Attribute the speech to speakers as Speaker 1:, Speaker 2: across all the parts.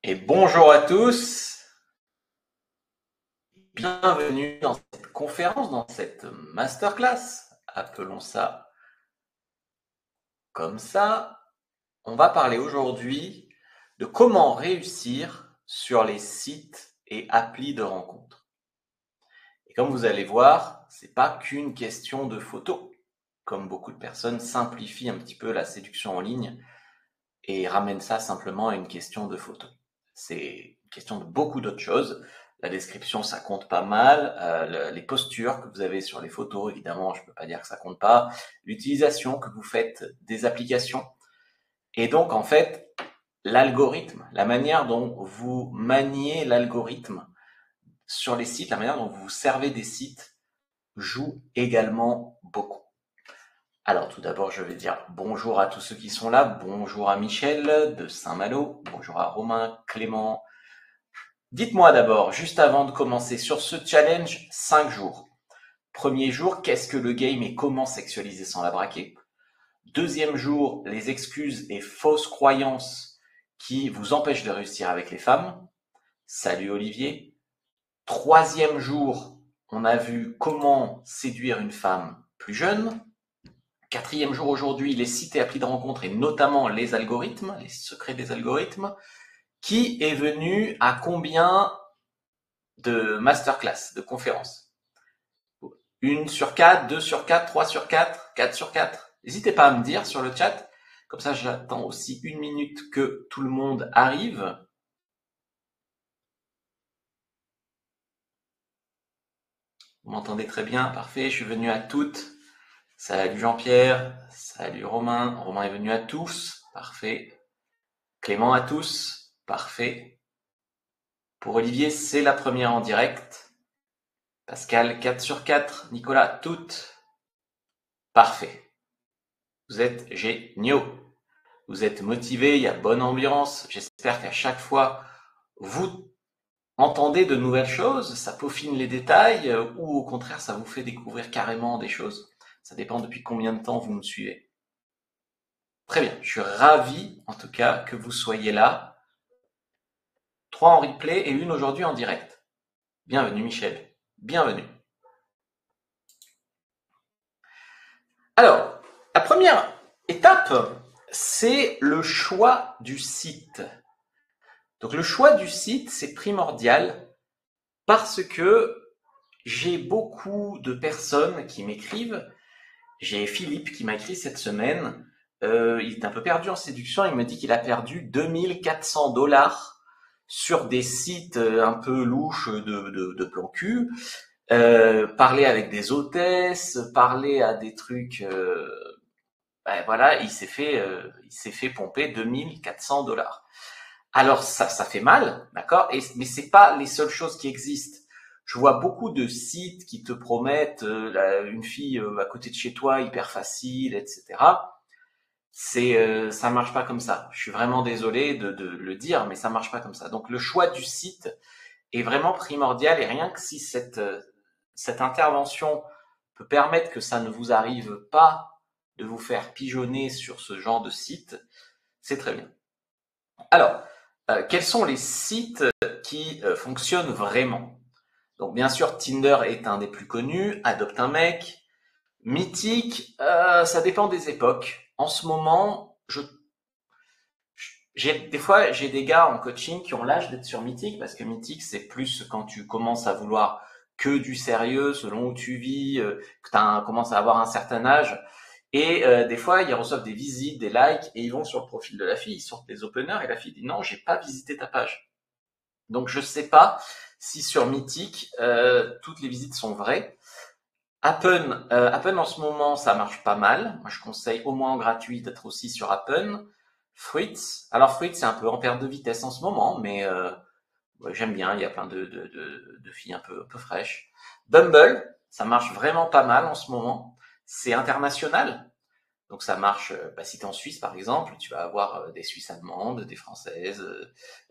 Speaker 1: Et bonjour à tous, bienvenue dans cette conférence, dans cette masterclass, appelons ça comme ça. On va parler aujourd'hui de comment réussir sur les sites et applis de rencontres. Et comme vous allez voir, c'est pas qu'une question de photos, comme beaucoup de personnes simplifient un petit peu la séduction en ligne et ramènent ça simplement à une question de photos. C'est une question de beaucoup d'autres choses. La description, ça compte pas mal. Les postures que vous avez sur les photos, évidemment, je peux pas dire que ça compte pas. L'utilisation que vous faites des applications. Et donc, en fait, l'algorithme, la manière dont vous maniez l'algorithme sur les sites, la manière dont vous vous servez des sites joue également beaucoup. Alors tout d'abord, je vais dire bonjour à tous ceux qui sont là. Bonjour à Michel de Saint-Malo. Bonjour à Romain, Clément. Dites-moi d'abord, juste avant de commencer, sur ce challenge 5 jours. Premier jour, qu'est-ce que le game et comment sexualiser sans la braquer? Deuxième jour, les excuses et fausses croyances qui vous empêchent de réussir avec les femmes. Salut Olivier. Troisième jour, on a vu comment séduire une femme plus jeune. Quatrième jour aujourd'hui, les sites et applis de rencontre et notamment les algorithmes, les secrets des algorithmes. Qui est venu à combien de masterclass, de conférences? 1 sur 4, 2 sur 4, 3 sur 4, 4 sur 4. N'hésitez pas à me dire sur le chat. Comme ça, j'attends aussi 1 minute que tout le monde arrive. Vous m'entendez très bien, parfait. Je suis venu à toutes. Salut Jean-Pierre, salut Romain. Romain est venu à tous, parfait. Clément à tous, parfait. Pour Olivier, c'est la première en direct. Pascal, 4 sur 4. Nicolas, toutes. Parfait. Vous êtes géniaux. Vous êtes motivés, il y a bonne ambiance. J'espère qu'à chaque fois, vous entendez de nouvelles choses, ça peaufine les détails, ou au contraire, ça vous fait découvrir carrément des choses. Ça dépend depuis combien de temps vous me suivez. Très bien, je suis ravi en tout cas que vous soyez là. 3 en replay et 1 aujourd'hui en direct. Bienvenue Michel, bienvenue. Alors, la première étape, c'est le choix du site. Donc le choix du site, c'est primordial parce que j'ai beaucoup de personnes qui m'écrivent. J'ai Philippe qui m'a écrit cette semaine. Il est un peu perdu en séduction. Il me dit qu'il a perdu 2400 $ sur des sites un peu louches de plan cul. Parler avec des hôtesses, parler à des trucs. Ben voilà, il s'est fait pomper 2400 $. Alors ça fait mal, d'accord. Mais c'est pas les seules choses qui existent. Je vois beaucoup de sites qui te promettent une fille à côté de chez toi hyper facile, etc. Ça marche pas comme ça. Je suis vraiment désolé de le dire, mais ça marche pas comme ça. Donc le choix du site est vraiment primordial et rien que si cette intervention peut permettre que ça ne vous arrive pas de vous faire pigeonner sur ce genre de site, c'est très bien. Alors, quels sont les sites qui fonctionnent vraiment? Donc bien sûr, Tinder est un des plus connus, Adopte un mec, Mythique, ça dépend des époques. En ce moment, des fois, j'ai des gars en coaching qui ont l'âge d'être sur Mythique, parce que Mythique, c'est plus quand tu commences à vouloir que du sérieux, selon où tu vis, que tu commences à avoir un certain âge. Et des fois, ils reçoivent des visites, des likes, et ils vont sur le profil de la fille, ils sortent des openers, et la fille dit non, j'ai pas visité ta page. Donc je sais pas si sur Mythique, toutes les visites sont vraies. Appen en ce moment, ça marche pas mal. Moi, je conseille au moins en gratuit d'être aussi sur Appen. Fruits. Alors Fruits, c'est un peu en perte de vitesse en ce moment, mais ouais, j'aime bien. Il y a plein de filles un peu fraîches. Bumble, ça marche vraiment pas mal en ce moment. C'est international. Donc ça marche, si tu es en Suisse par exemple, tu vas avoir des Suisses allemandes, des Françaises,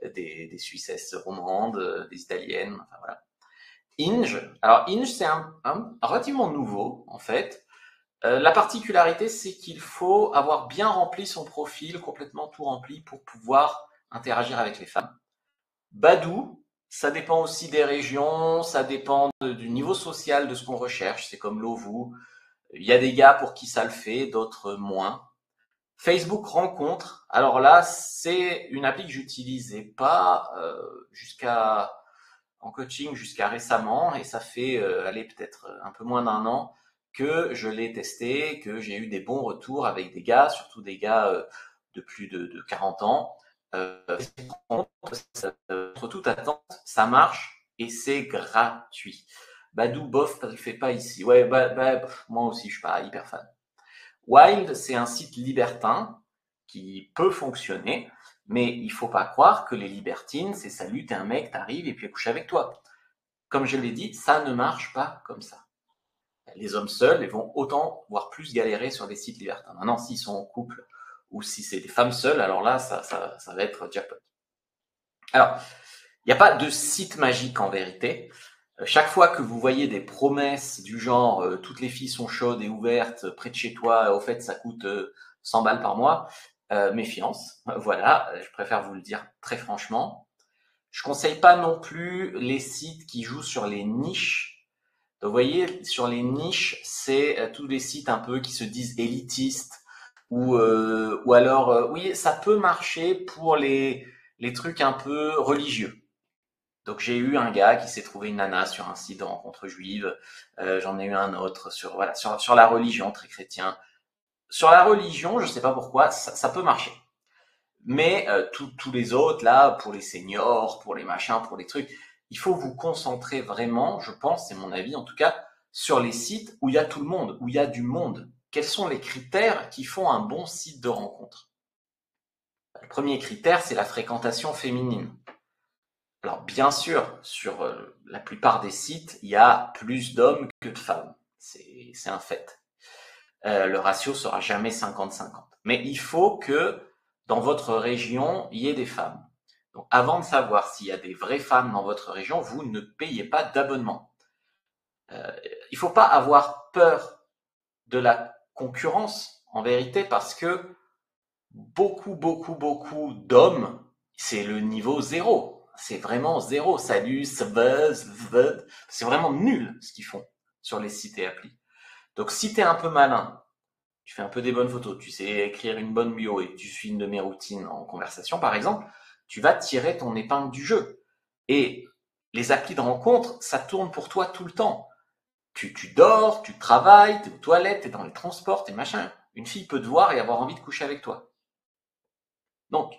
Speaker 1: des Suissesses romandes, des Italiennes, enfin voilà. Inge. Alors Inge, c'est un relativement nouveau en fait. La particularité, c'est qu'il faut avoir bien rempli son profil, complètement tout rempli pour pouvoir interagir avec les femmes. Badoo, ça dépend aussi des régions, ça dépend du niveau social de ce qu'on recherche. C'est comme Lovoo. Il y a des gars pour qui ça le fait, d'autres moins. Facebook Rencontre, alors là, c'est une appli que j'utilisais pas jusqu'à en coaching jusqu'à récemment, et ça fait allez, peut-être un peu moins d'un an que je l'ai testé, que j'ai eu des bons retours avec des gars, surtout des gars de plus de 40 ans. Contre toute attente, ça marche et c'est gratuit. Badou, bof, ça le fait pas ici. Ouais, moi aussi, je suis pas hyper fan. Wild, c'est un site libertin qui peut fonctionner, mais il faut pas croire que les libertines, c'est salut, t'es un mec, t'arrives et puis elle couche avec toi. Comme je l'ai dit, ça ne marche pas comme ça. Les hommes seuls, ils vont autant, voire plus galérer sur des sites libertins. Maintenant, s'ils sont en couple ou si c'est des femmes seules, alors là, ça va être jackpot. Alors, il n'y a pas de site magique en vérité. Chaque fois que vous voyez des promesses du genre toutes les filles sont chaudes et ouvertes près de chez toi, au fait ça coûte 100 balles par mois, méfiance. Voilà, je préfère vous le dire très franchement. Je conseille pas non plus les sites qui jouent sur les niches. Donc, vous voyez, sur les niches, c'est tous les sites un peu qui se disent élitistes ou alors oui, ça peut marcher pour les trucs un peu religieux. Donc j'ai eu un gars qui s'est trouvé une nana sur un site de rencontres juives. J'en ai eu un autre sur voilà sur la religion, très chrétien. Sur la religion, je sais pas pourquoi, ça peut marcher. Mais tous les autres là, pour les seniors, pour les machins, pour les trucs, il faut vous concentrer vraiment, je pense, c'est mon avis en tout cas, sur les sites où il y a tout le monde, où il y a du monde. Quels sont les critères qui font un bon site de rencontre? Le premier critère, c'est la fréquentation féminine. Alors bien sûr, sur la plupart des sites, il y a plus d'hommes que de femmes. C'est un fait. Le ratio sera jamais 50-50. Mais il faut que dans votre région, il y ait des femmes. Donc avant de savoir s'il y a des vraies femmes dans votre région, vous ne payez pas d'abonnement. Il ne faut pas avoir peur de la concurrence, en vérité, parce que beaucoup d'hommes, c'est le niveau zéro. C'est vraiment zéro. Salut, c'est vraiment nul ce qu'ils font sur les sites et applis. Donc si t'es un peu malin, tu fais un peu des bonnes photos, tu sais écrire une bonne bio et tu suis une de mes routines en conversation par exemple, tu vas tirer ton épingle du jeu. Et les applis de rencontre, ça tourne pour toi tout le temps. Tu dors, tu travailles, t'es aux toilettes, t'es dans les transports, t'es machin. Une fille peut te voir et avoir envie de coucher avec toi. Donc,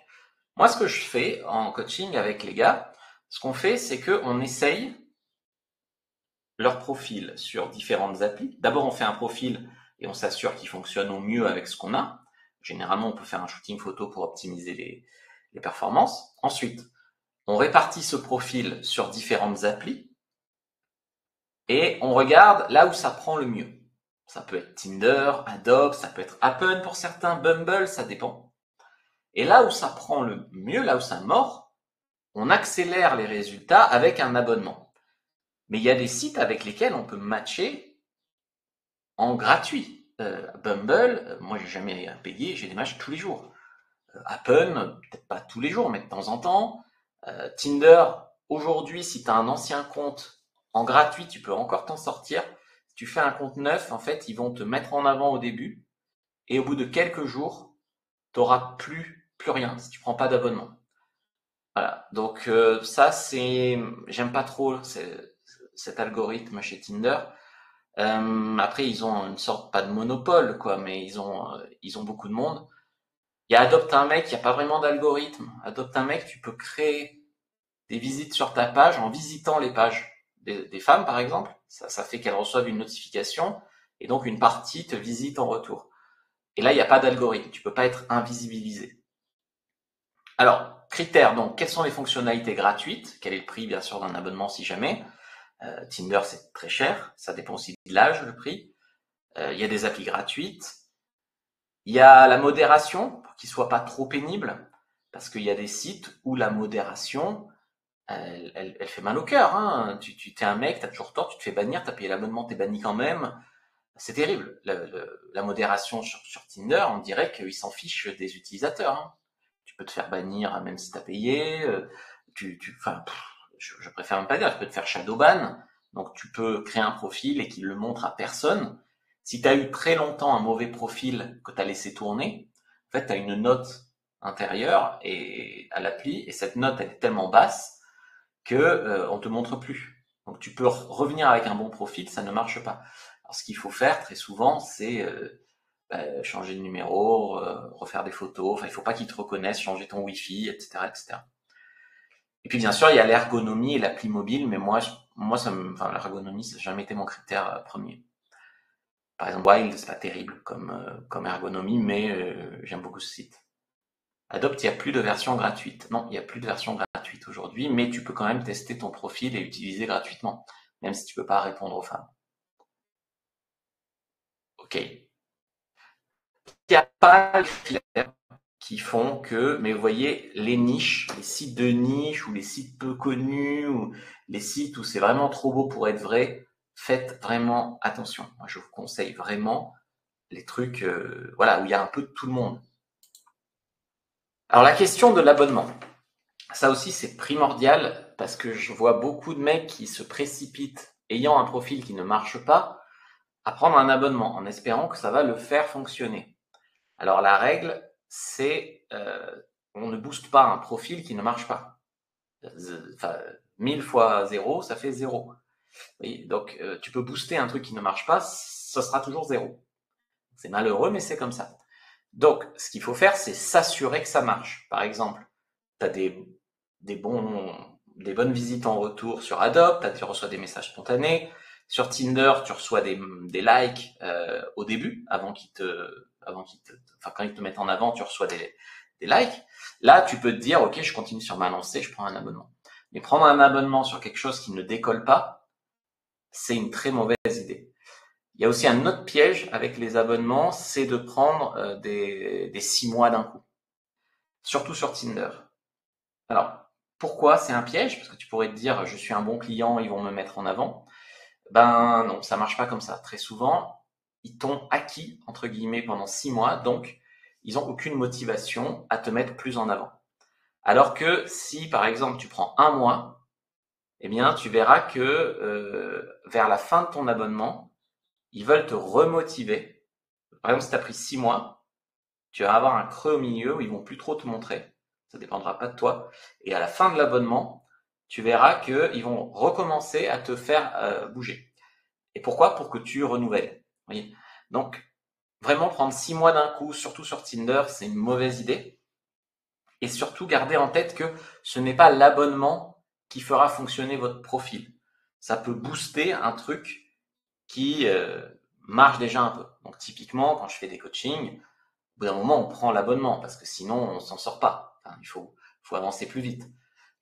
Speaker 1: moi, ce que je fais en coaching avec les gars, ce qu'on fait, c'est qu'on essaye leur profil sur différentes applis. D'abord, on fait un profil et on s'assure qu'il fonctionne au mieux avec ce qu'on a. Généralement, on peut faire un shooting photo pour optimiser les performances. Ensuite, on répartit ce profil sur différentes applis et on regarde là où ça prend le mieux. Ça peut être Tinder, Adobe, ça peut être Happn pour certains, Bumble, ça dépend. Et là où ça prend le mieux, là où ça mord, on accélère les résultats avec un abonnement. Mais il y a des sites avec lesquels on peut matcher en gratuit. Bumble, moi j'ai jamais payé, j'ai des matchs tous les jours. Happn, peut-être pas tous les jours, mais de temps en temps. Tinder, aujourd'hui, si tu as un ancien compte en gratuit, tu peux encore t'en sortir. Si tu fais un compte neuf, en fait, ils vont te mettre en avant au début, et au bout de quelques jours, tu n'auras plus rien si tu prends pas d'abonnement. Voilà. Donc ça, j'aime pas trop cet algorithme chez Tinder. Après, ils ont une sorte, pas de monopole, quoi, mais ils ont beaucoup de monde. Il y a Adopte un mec, il n'y a pas vraiment d'algorithme. Adopte un mec, tu peux créer des visites sur ta page en visitant les pages des femmes, par exemple. Ça fait qu'elles reçoivent une notification et donc une partie te visite en retour. Et là, il n'y a pas d'algorithme. Tu peux pas être invisibilisé. Alors, critères, donc, quelles sont les fonctionnalités gratuites? Quel est le prix, bien sûr, d'un abonnement si jamais? Tinder, c'est très cher. Ça dépend aussi de l'âge, le prix. Il y a des applis gratuites. Il y a la modération, pour qu'il soit pas trop pénible, parce qu'il y a des sites où la modération, elle fait mal au cœur. Hein. Tu t'es un mec, t'as toujours tort, tu te fais bannir, t'as payé l'abonnement, t'es banni quand même. C'est terrible. La modération sur Tinder, on dirait qu'ils s'en fichent des utilisateurs. Hein. Tu peux te faire bannir même si t'as payé. je préfère même pas dire, tu peux te faire shadow ban. Donc, tu peux créer un profil et qu'il le montre à personne. Si tu as eu très longtemps un mauvais profil que tu as laissé tourner, en fait, tu as une note intérieure et à l'appli, et cette note, elle est tellement basse que on te montre plus. Donc, tu peux revenir avec un bon profil, ça ne marche pas. Alors, ce qu'il faut faire très souvent, c'est changer de numéro, refaire des photos. Enfin, il faut pas qu'ils te reconnaissent, changer ton Wi-Fi, etc., etc. Et puis bien sûr, il y a l'ergonomie et l'appli mobile, mais moi, l'ergonomie, ça n'a jamais été mon critère premier. Par exemple, Wild, c'est pas terrible comme ergonomie, mais j'aime beaucoup ce site. Adopt, il n'y a plus de version gratuite. Non, il n'y a plus de version gratuite aujourd'hui, mais tu peux quand même tester ton profil et utiliser gratuitement, même si tu peux pas répondre aux femmes. Ok. Il n'y a pas de critères qui font que, mais vous voyez, les niches, les sites de niche ou les sites peu connus ou les sites où c'est vraiment trop beau pour être vrai, faites vraiment attention. Moi, je vous conseille vraiment les trucs, où il y a un peu de tout le monde. Alors la question de l'abonnement, ça aussi c'est primordial parce que je vois beaucoup de mecs qui se précipitent ayant un profil qui ne marche pas à prendre un abonnement en espérant que ça va le faire fonctionner. Alors la règle, c'est on ne booste pas un profil qui ne marche pas. 1000 fois 0, ça fait 0. Oui, donc tu peux booster un truc qui ne marche pas, ça sera toujours 0. C'est malheureux, mais c'est comme ça. Donc, ce qu'il faut faire, c'est s'assurer que ça marche. Par exemple, tu as des bonnes visites en retour sur Adopt, tu reçois des messages spontanés. Sur Tinder, tu reçois des likes au début, quand ils te mettent en avant, tu reçois des likes. Là, tu peux te dire, ok, je continue sur ma lancée, je prends un abonnement. Mais prendre un abonnement sur quelque chose qui ne décolle pas, c'est une très mauvaise idée. Il y a aussi un autre piège avec les abonnements, c'est de prendre des 6 mois d'un coup. Surtout sur Tinder. Alors, pourquoi c'est un piège? Parce que tu pourrais te dire, je suis un bon client, ils vont me mettre en avant. Ben non, ça marche pas comme ça. Très souvent, ils t'ont acquis, entre guillemets, pendant 6 mois, donc ils n'ont aucune motivation à te mettre plus en avant. Alors que si, par exemple, tu prends un mois, eh bien, tu verras que vers la fin de ton abonnement, ils veulent te remotiver. Par exemple, si tu as pris 6 mois, tu vas avoir un creux au milieu où ils vont plus trop te montrer. Ça dépendra pas de toi. Et à la fin de l'abonnement, tu verras qu'ils vont recommencer à te faire bouger. Et pourquoi? Pour que tu renouvelles. Oui. Donc, vraiment prendre 6 mois d'un coup, surtout sur Tinder, c'est une mauvaise idée. Et surtout, gardez en tête que ce n'est pas l'abonnement qui fera fonctionner votre profil. Ça peut booster un truc qui marche déjà un peu. Donc, typiquement, quand je fais des coachings, au bout d'un moment, on prend l'abonnement parce que sinon, on s'en sort pas. Enfin, il faut avancer plus vite.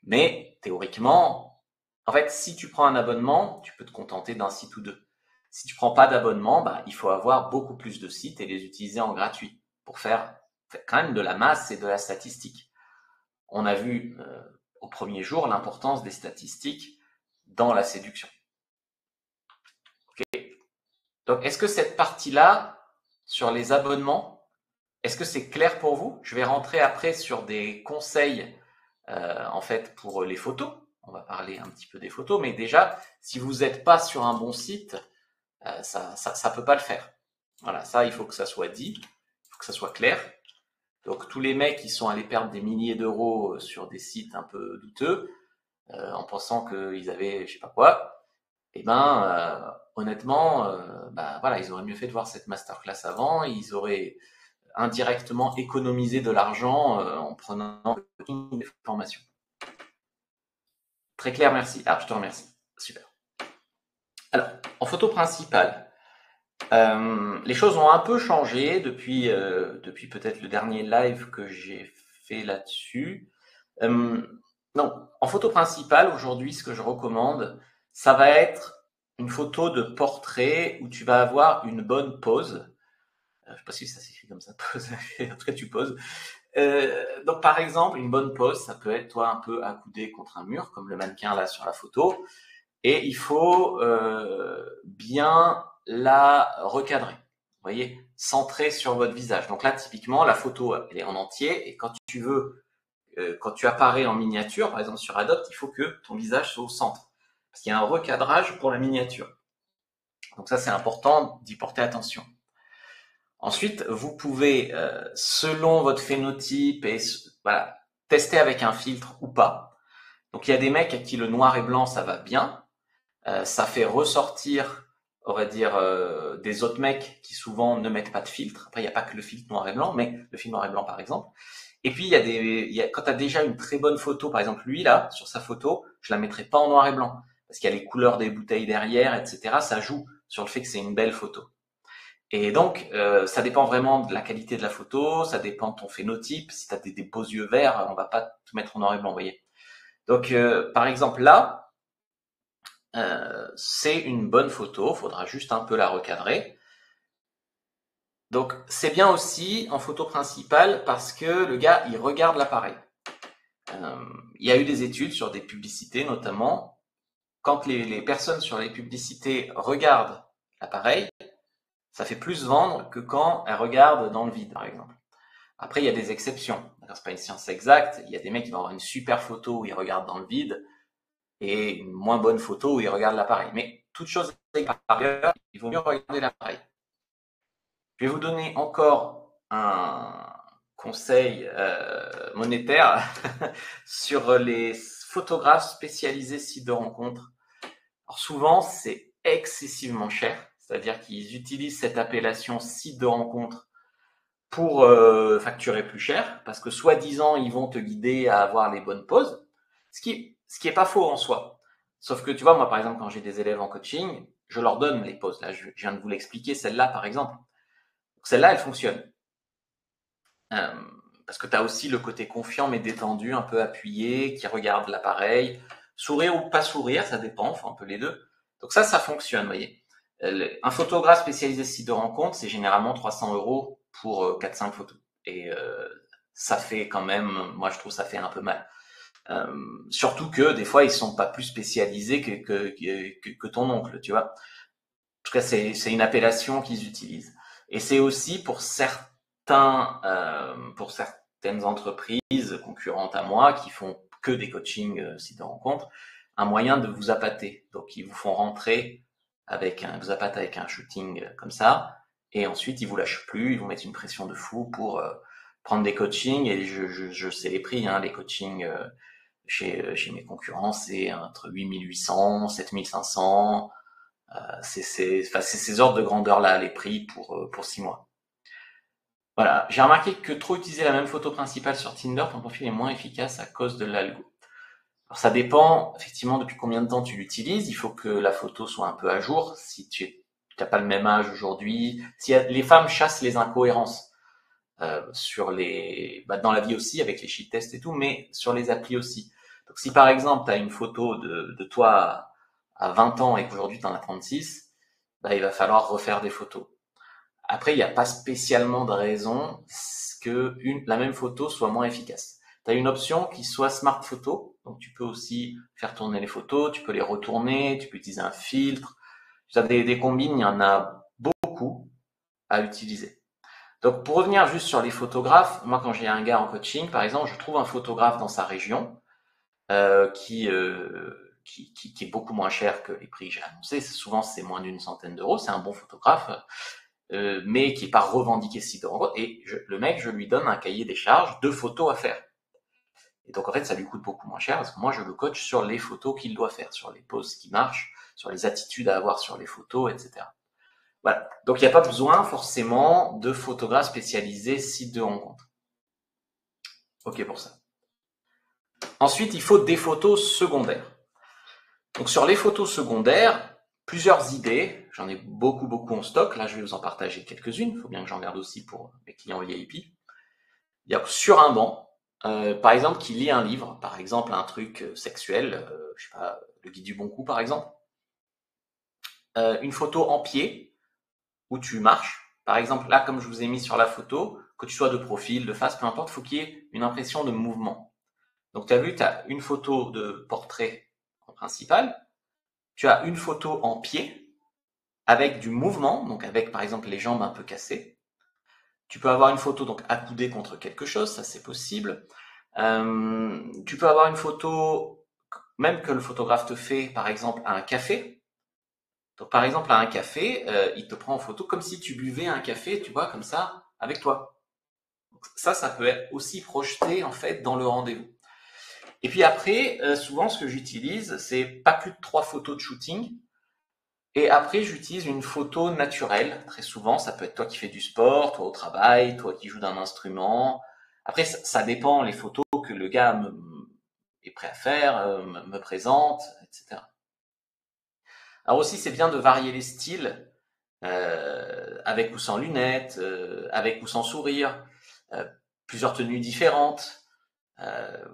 Speaker 1: Mais théoriquement, en fait, si tu prends un abonnement, tu peux te contenter d'un site ou deux. Si tu prends pas d'abonnement, il faut avoir beaucoup plus de sites et les utiliser en gratuit pour faire quand même de la masse et de la statistique. On a vu au premier jour l'importance des statistiques dans la séduction. Okay. Donc, est-ce que cette partie-là, sur les abonnements, est-ce que c'est clair pour vous? Je vais rentrer après sur des conseils en fait pour les photos. On va parler un petit peu des photos, mais déjà, si vous n'êtes pas sur un bon site, ça peut pas le faire. Voilà, ça, il faut que ça soit dit, il faut que ça soit clair. Donc, tous les mecs qui sont allés perdre des milliers d'euros sur des sites un peu douteux, en pensant qu'ils avaient je sais pas quoi, honnêtement, voilà, ils auraient mieux fait de voir cette masterclass avant, ils auraient indirectement économisé de l'argent en prenant des formations. Très clair, merci. Ah, je te remercie. Super. Alors, en photo principale, les choses ont un peu changé depuis peut-être le dernier live que j'ai fait là-dessus. Non, en photo principale, aujourd'hui, ce que je recommande, ça va être une photo de portrait où tu vas avoir une bonne pose. Je ne sais pas si ça s'écrit comme ça, pose. En tout cas, tu poses. Donc, par exemple, une bonne pose, ça peut être toi un peu accoudé contre un mur, comme le mannequin là sur la photo. Et il faut bien la recadrer. Vous voyez, centrer sur votre visage. Donc là, typiquement, la photo, elle est en entier. Et quand tu veux quand tu apparais en miniature, par exemple sur Adopt, il faut que ton visage soit au centre. Parce qu'il y a un recadrage pour la miniature. Donc ça, c'est important d'y porter attention. Ensuite, vous pouvez, selon votre phénotype, et voilà, tester avec un filtre ou pas. Donc il y a des mecs à qui le noir et blanc, ça va bien. Ça fait ressortir, on va dire, des autres mecs qui souvent ne mettent pas de filtre. Après, il n'y a pas que le filtre noir et blanc, mais le filtre noir et blanc, par exemple. Et puis, quand tu as déjà une très bonne photo, par exemple, lui, là, sur sa photo, je la mettrai pas en noir et blanc. Parce qu'il y a les couleurs des bouteilles derrière, etc. Ça joue sur le fait que c'est une belle photo. Et donc, ça dépend vraiment de la qualité de la photo, ça dépend de ton phénotype. Si tu as des beaux yeux verts, on va pas te mettre en noir et blanc, vous voyez. Donc, par exemple, là, c'est une bonne photo, faudra juste un peu la recadrer. Donc, c'est bien aussi en photo principale parce que le gars, il regarde l'appareil. Il y a eu des études sur des publicités, notamment, quand les personnes sur les publicités regardent l'appareil, ça fait plus vendre que quand elles regardent dans le vide, par exemple. Après, il y a des exceptions. C'est pas une science exacte. Il y a des mecs qui vont avoir une super photo où ils regardent dans le vide et une moins bonne photo où ils regardent l'appareil. Mais toute chose par ailleurs, il vaut mieux regarder l'appareil. Je vais vous donner encore un conseil monétaire sur les photographes spécialisés sites de rencontres. Alors souvent, c'est excessivement cher, c'est-à-dire qu'ils utilisent cette appellation site de rencontre pour facturer plus cher, parce que soi-disant, ils vont te guider à avoir les bonnes poses, ce qui est pas faux en soi. Sauf que tu vois, moi par exemple, quand j'ai des élèves en coaching, je leur donne les poses. Là, je viens de vous l'expliquer, celle-là par exemple. Donc, celle-là, elle fonctionne. Parce que tu as aussi le côté confiant mais détendu, un peu appuyé, qui regarde l'appareil. Sourire ou pas sourire, ça dépend, enfin un peu les deux. Donc ça fonctionne, vous voyez. Un photographe spécialisé site de rencontre, c'est généralement 300 € pour 4-5 photos. Et ça fait quand même, moi je trouve ça fait un peu mal. Surtout que des fois ils sont pas plus spécialisés que ton oncle, tu vois. En tout cas, c'est une appellation qu'ils utilisent. Et c'est aussi pour certaines entreprises concurrentes à moi qui font que des coachings sites de rencontres, un moyen de vous appâter. Donc, ils vous font rentrer vous appâtent avec un shooting comme ça, et ensuite ils vous lâchent plus, ils vous mettent une pression de fou pour prendre des coachings. Et je sais les prix, hein, les coachings chez mes concurrents, c'est entre 8800, 7500. C'est ces ordres de grandeur-là, les prix pour 6 mois. Voilà. J'ai remarqué que trop utiliser la même photo principale sur Tinder, ton profil est moins efficace à cause de l'algo. Alors, ça dépend, effectivement, depuis combien de temps tu l'utilises. Il faut que la photo soit un peu à jour. Si tu n'as pas le même âge aujourd'hui. Les femmes chassent les incohérences dans la vie aussi, avec les sheet tests et tout, mais sur les applis aussi. Donc, si par exemple, tu as une photo de toi à 20 ans et qu'aujourd'hui tu en as 36, bah, il va falloir refaire des photos. Après, il n'y a pas spécialement de raison que la même photo soit moins efficace. Tu as une option qui soit Smart Photo, donc tu peux aussi faire tourner les photos, tu peux les retourner, tu peux utiliser un filtre. Tu as des combines, il y en a beaucoup à utiliser. Donc pour revenir juste sur les photographes, moi quand j'ai un gars en coaching, par exemple, je trouve un photographe dans sa région qui est beaucoup moins cher que les prix que j'ai annoncés. Souvent, c'est moins d'une centaine d'euros. C'est un bon photographe, mais qui n'est pas revendiqué site de rencontre. Et le mec, je lui donne un cahier des charges de photos à faire. Et donc, en fait, ça lui coûte beaucoup moins cher parce que moi, je le coach sur les photos qu'il doit faire, sur les poses qui marchent, sur les attitudes à avoir sur les photos, etc. Voilà. Donc, il n'y a pas besoin forcément de photographes spécialisés site de rencontre. OK pour ça. Ensuite, il faut des photos secondaires. Donc sur les photos secondaires, plusieurs idées. J'en ai beaucoup en stock. Là, je vais vous en partager quelques-unes. Il faut bien que j'en garde aussi pour mes clients VIP. Il y a sur un banc, par exemple, qui lit un livre, par exemple un truc sexuel, je sais pas, le Guide du bon coup par exemple. Une photo en pied où tu marches. Par exemple, là, comme je vous ai mis sur la photo, que tu sois de profil, de face, peu importe, il faut qu'il y ait une impression de mouvement. Donc tu as vu, tu as une photo de portrait en principal. Tu as une photo en pied avec du mouvement, donc avec par exemple les jambes un peu cassées. Tu peux avoir une photo donc accoudée contre quelque chose, ça c'est possible. Tu peux avoir une photo, même que le photographe te fait, par exemple, à un café. Donc, par exemple, à un café, il te prend en photo comme si tu buvais un café, tu vois, comme ça, avec toi. Donc, ça peut être aussi projeté, en fait, dans le rendez-vous. Et puis après, souvent, ce que j'utilise, c'est pas plus de 3 photos de shooting. Et après, j'utilise une photo naturelle. Très souvent, ça peut être toi qui fais du sport, toi au travail, toi qui joues d'un instrument. Après, ça dépend les photos que le gars est prêt à faire, me présente, etc. Alors aussi, c'est bien de varier les styles, avec ou sans lunettes, avec ou sans sourire, euh, plusieurs tenues différentes,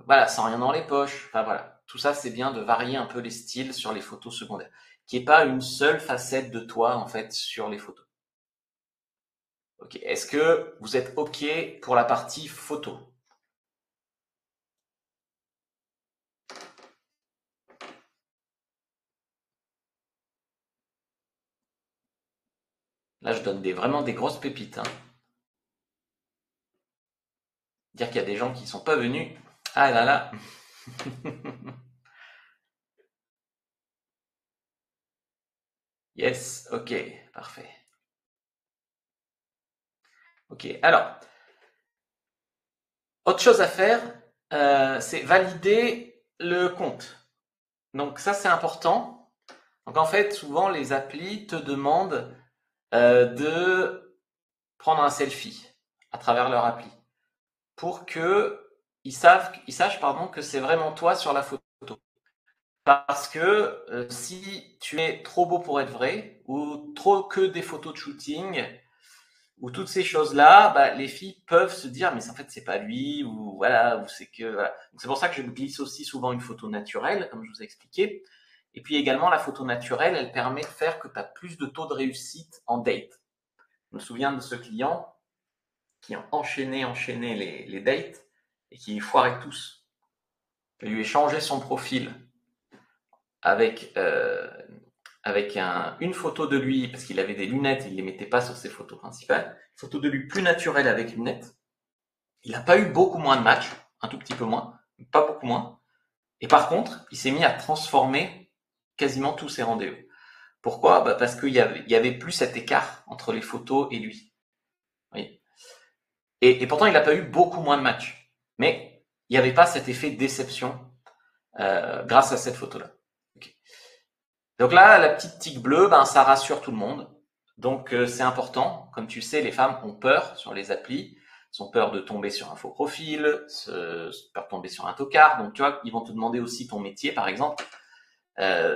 Speaker 1: voilà, sans rien dans les poches. Enfin voilà, tout ça, c'est bien de varier un peu les styles sur les photos secondaires, qu'il n'y ait pas une seule facette de toi en fait sur les photos. Ok, est-ce que vous êtes ok pour la partie photo? Là, je donne vraiment des grosses pépites, hein. Dire qu'il y a des gens qui sont pas venus. Ah là là. Yes, ok, parfait. Ok, alors, autre chose à faire, c'est valider le compte. Donc ça, c'est important. Donc en fait, souvent, les applis te demandent de prendre un selfie à travers leur appli pour que ils sachent pardon, que c'est vraiment toi sur la photo. Parce que si tu es trop beau pour être vrai ou trop que des photos de shooting ou toutes ces choses-là, bah, les filles peuvent se dire mais en fait c'est pas lui ou voilà ou c'est que voilà. C'est pour ça que je glisse aussi souvent une photo naturelle comme je vous ai expliqué. Et puis également la photo naturelle, elle permet de faire que tu as plus de taux de réussite en date. Je me souviens de ce client qui a enchaîné les dates et qui foirait tous. Je lui ai changé son profil avec, une photo de lui, parce qu'il avait des lunettes, il ne les mettait pas sur ses photos principales, une photo de lui plus naturelle avec lunettes. Il n'a pas eu beaucoup moins de matchs, un tout petit peu moins, pas beaucoup moins. Et par contre, il s'est mis à transformer quasiment tous ses rendez-vous. Pourquoi? Bah parce qu'il y avait plus cet écart entre les photos et lui. Oui. Et pourtant, il n'a pas eu beaucoup moins de matchs. Mais il n'y avait pas cet effet de déception grâce à cette photo-là. Okay. Donc là, la petite tique bleue, ben, ça rassure tout le monde. Donc c'est important. Comme tu sais, les femmes ont peur sur les applis. Elles ont peur de tomber sur un faux profil, peur de tomber sur un tocard. Donc tu vois, ils vont te demander aussi ton métier, par exemple.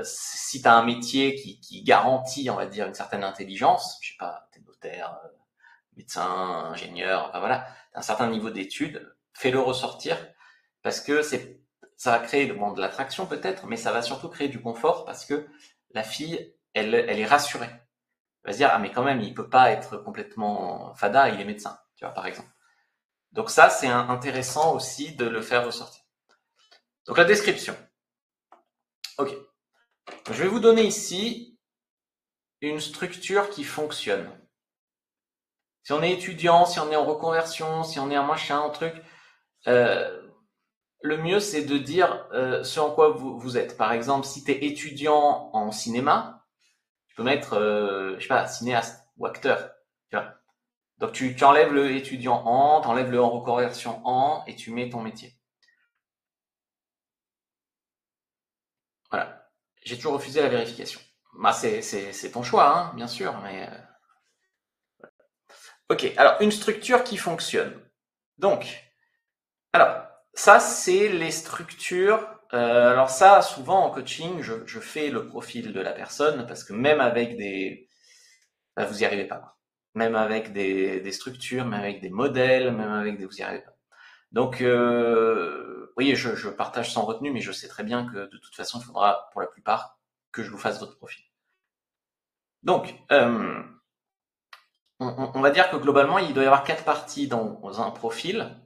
Speaker 1: Si tu as un métier qui garantit, on va dire, une certaine intelligence, je sais pas, t'es notaire, médecin, ingénieur, enfin voilà, un certain niveau d'études, fais-le ressortir parce que ça va créer bon, de l'attraction peut-être, mais ça va surtout créer du confort parce que la fille, elle est rassurée. Elle va se dire, ah mais quand même, il peut pas être complètement fada, il est médecin, tu vois, par exemple. Donc ça, c'est intéressant aussi de le faire ressortir. Donc la description. Ok. Je vais vous donner ici une structure qui fonctionne. Si on est étudiant, si on est en reconversion, si on est un machin, un truc, euh, le mieux c'est de dire ce en quoi vous êtes. Par exemple, si tu es étudiant en cinéma, tu peux mettre, je sais pas, cinéaste ou acteur. Tu vois. Donc tu enlèves le étudiant en, tu enlèves le en reconversion en, et tu mets ton métier. Voilà. J'ai toujours refusé la vérification. Bah, c'est ton choix, hein, bien sûr, mais ok. Alors une structure qui fonctionne. Donc, alors, ça, c'est les structures. Alors ça, souvent en coaching, je fais le profil de la personne parce que même avec vous n'y arrivez pas, quoi. Même avec des structures, même avec des modèles, même avec des, vous n'y arrivez pas. Donc, oui, je partage sans retenue, mais je sais très bien que de toute façon, il faudra pour la plupart que je vous fasse votre profil. Donc, on va dire que globalement, il doit y avoir 4 parties dans un profil.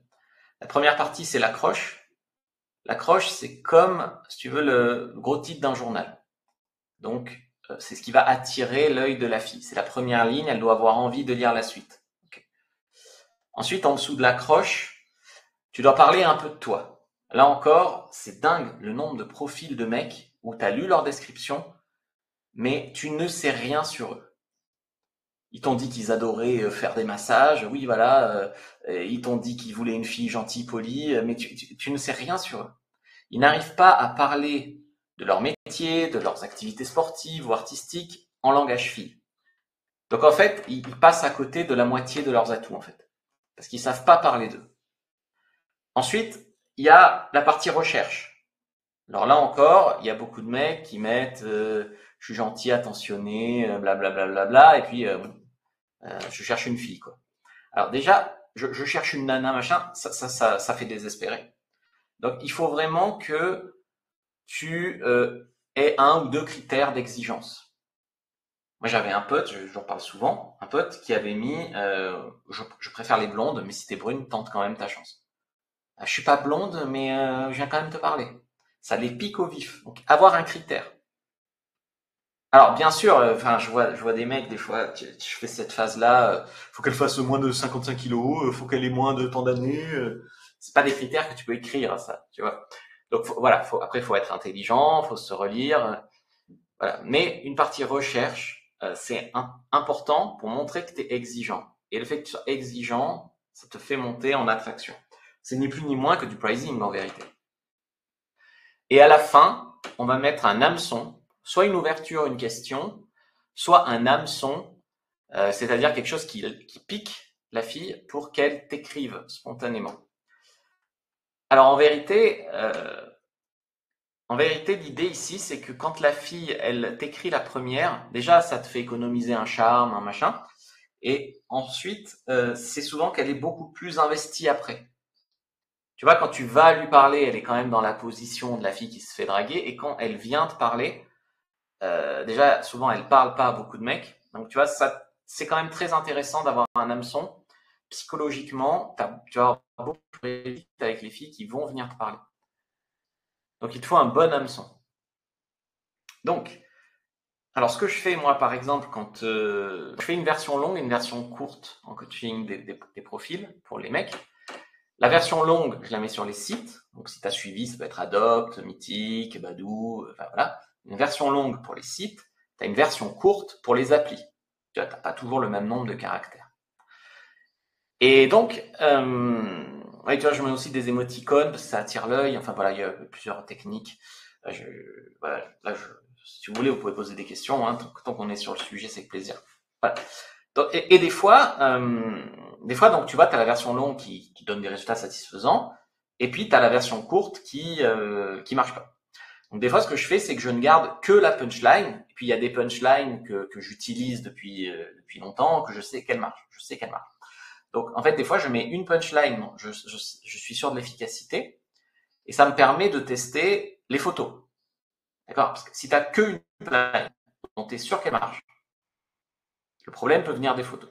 Speaker 1: La première partie, c'est l'accroche. L'accroche, c'est comme, si tu veux, le gros titre d'un journal. Donc, c'est ce qui va attirer l'œil de la fille. C'est la première ligne, elle doit avoir envie de lire la suite. Okay. Ensuite, en dessous de l'accroche, tu dois parler un peu de toi. Là encore, c'est dingue le nombre de profils de mecs où tu as lu leur description, mais tu ne sais rien sur eux. Ils t'ont dit qu'ils adoraient faire des massages, oui voilà, ils t'ont dit qu'ils voulaient une fille gentille, polie, mais tu ne sais rien sur eux. Ils n'arrivent pas à parler de leur métier, de leurs activités sportives ou artistiques en langage fille. Donc en fait, ils passent à côté de la moitié de leurs atouts en fait, parce qu'ils savent pas parler d'eux. Ensuite, il y a la partie recherche. Alors là encore, il y a beaucoup de mecs qui mettent je suis gentil, attentionné, blablabla, bla, bla, bla, et puis je cherche une fille quoi. Alors déjà, je cherche une nana machin, ça fait désespérer. Donc il faut vraiment que tu aies un ou deux critères d'exigence. Moi j'avais un pote, j'en parle souvent, un pote qui avait mis je préfère les blondes, mais si t'es brune, tente quand même ta chance. Je suis pas blonde, mais je viens quand même te parler. Ça les pique au vif. Donc avoir un critère. Alors bien sûr, enfin je vois des mecs des fois, je fais cette phase-là, faut qu'elle fasse moins de 55 kilos, faut qu'elle ait moins de tant d'années. C'est pas des critères que tu peux écrire ça, tu vois. Donc voilà, après faut être intelligent, faut se relire, voilà. Mais une partie recherche, c'est important pour montrer que tu es exigeant. Et le fait que tu sois exigeant, ça te fait monter en attraction. C'est ni plus ni moins que du pricing en vérité. Et à la fin, on va mettre un hameçon, soit une ouverture, une question, soit un hameçon, c'est-à-dire quelque chose qui pique la fille pour qu'elle t'écrive spontanément. Alors en vérité, l'idée ici, c'est que quand la fille, elle t'écrit la première, déjà, ça te fait économiser un charme, un machin. Et ensuite, c'est souvent qu'elle est beaucoup plus investie après. Tu vois, quand tu vas lui parler, elle est quand même dans la position de la fille qui se fait draguer. Et quand elle vient te parler, déjà, souvent, elle parle pas à beaucoup de mecs. Donc, tu vois, ça, c'est quand même très intéressant d'avoir un hameçon. Psychologiquement, tu vas avoir beaucoup plus vite avec les filles qui vont venir te parler. Donc, il te faut un bon hameçon. Donc, alors, ce que je fais, moi, par exemple, quand je fais une version longue et une version courte en coaching des profils pour les mecs. La version longue, je la mets sur les sites. Donc, si tu as suivi, ça peut être Adopt, Mythique, Badoo, enfin voilà. Une version longue pour les sites. Tu as une version courte pour les applis. Tu vois, tu n'as pas toujours le même nombre de caractères. Et donc, ouais, tu vois, je mets aussi des émoticônes parce que ça attire l'œil. Enfin voilà, il y a plusieurs techniques. Voilà, là, si vous voulez, vous pouvez poser des questions. Hein, tant qu'on est sur le sujet, c'est avec plaisir. Voilà. Donc, et des fois, donc tu vois, tu as la version longue qui donne des résultats satisfaisants, et puis tu as la version courte qui marche pas. Donc des fois, ce que je fais, c'est que je ne garde que la punchline, et puis il y a des punchlines que j'utilise depuis longtemps, que je sais qu'elles marchent. Donc en fait, des fois, je mets une punchline, je suis sûr de l'efficacité, et ça me permet de tester les photos. D'accord? Parce que si tu n'as qu'une punchline dont tu es sûr qu'elle marche, le problème peut venir des photos.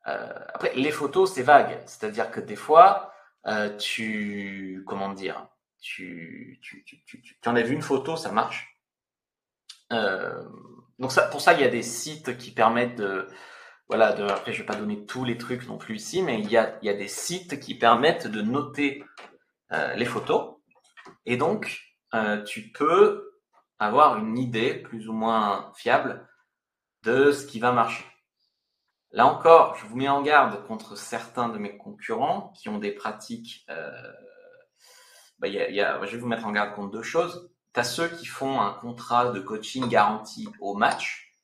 Speaker 1: Après, les photos, c'est vague. C'est-à-dire que des fois, tu en as vu une photo, ça marche. Donc pour ça, il y a des sites qui permettent après, je vais pas donner tous les trucs non plus ici, mais il y a des sites qui permettent de noter les photos. Et donc, tu peux avoir une idée plus ou moins fiable de ce qui va marcher. Là encore, je vous mets en garde contre certains de mes concurrents qui ont des pratiques. Je vais vous mettre en garde contre deux choses. Tu as ceux qui font un contrat de coaching garanti au match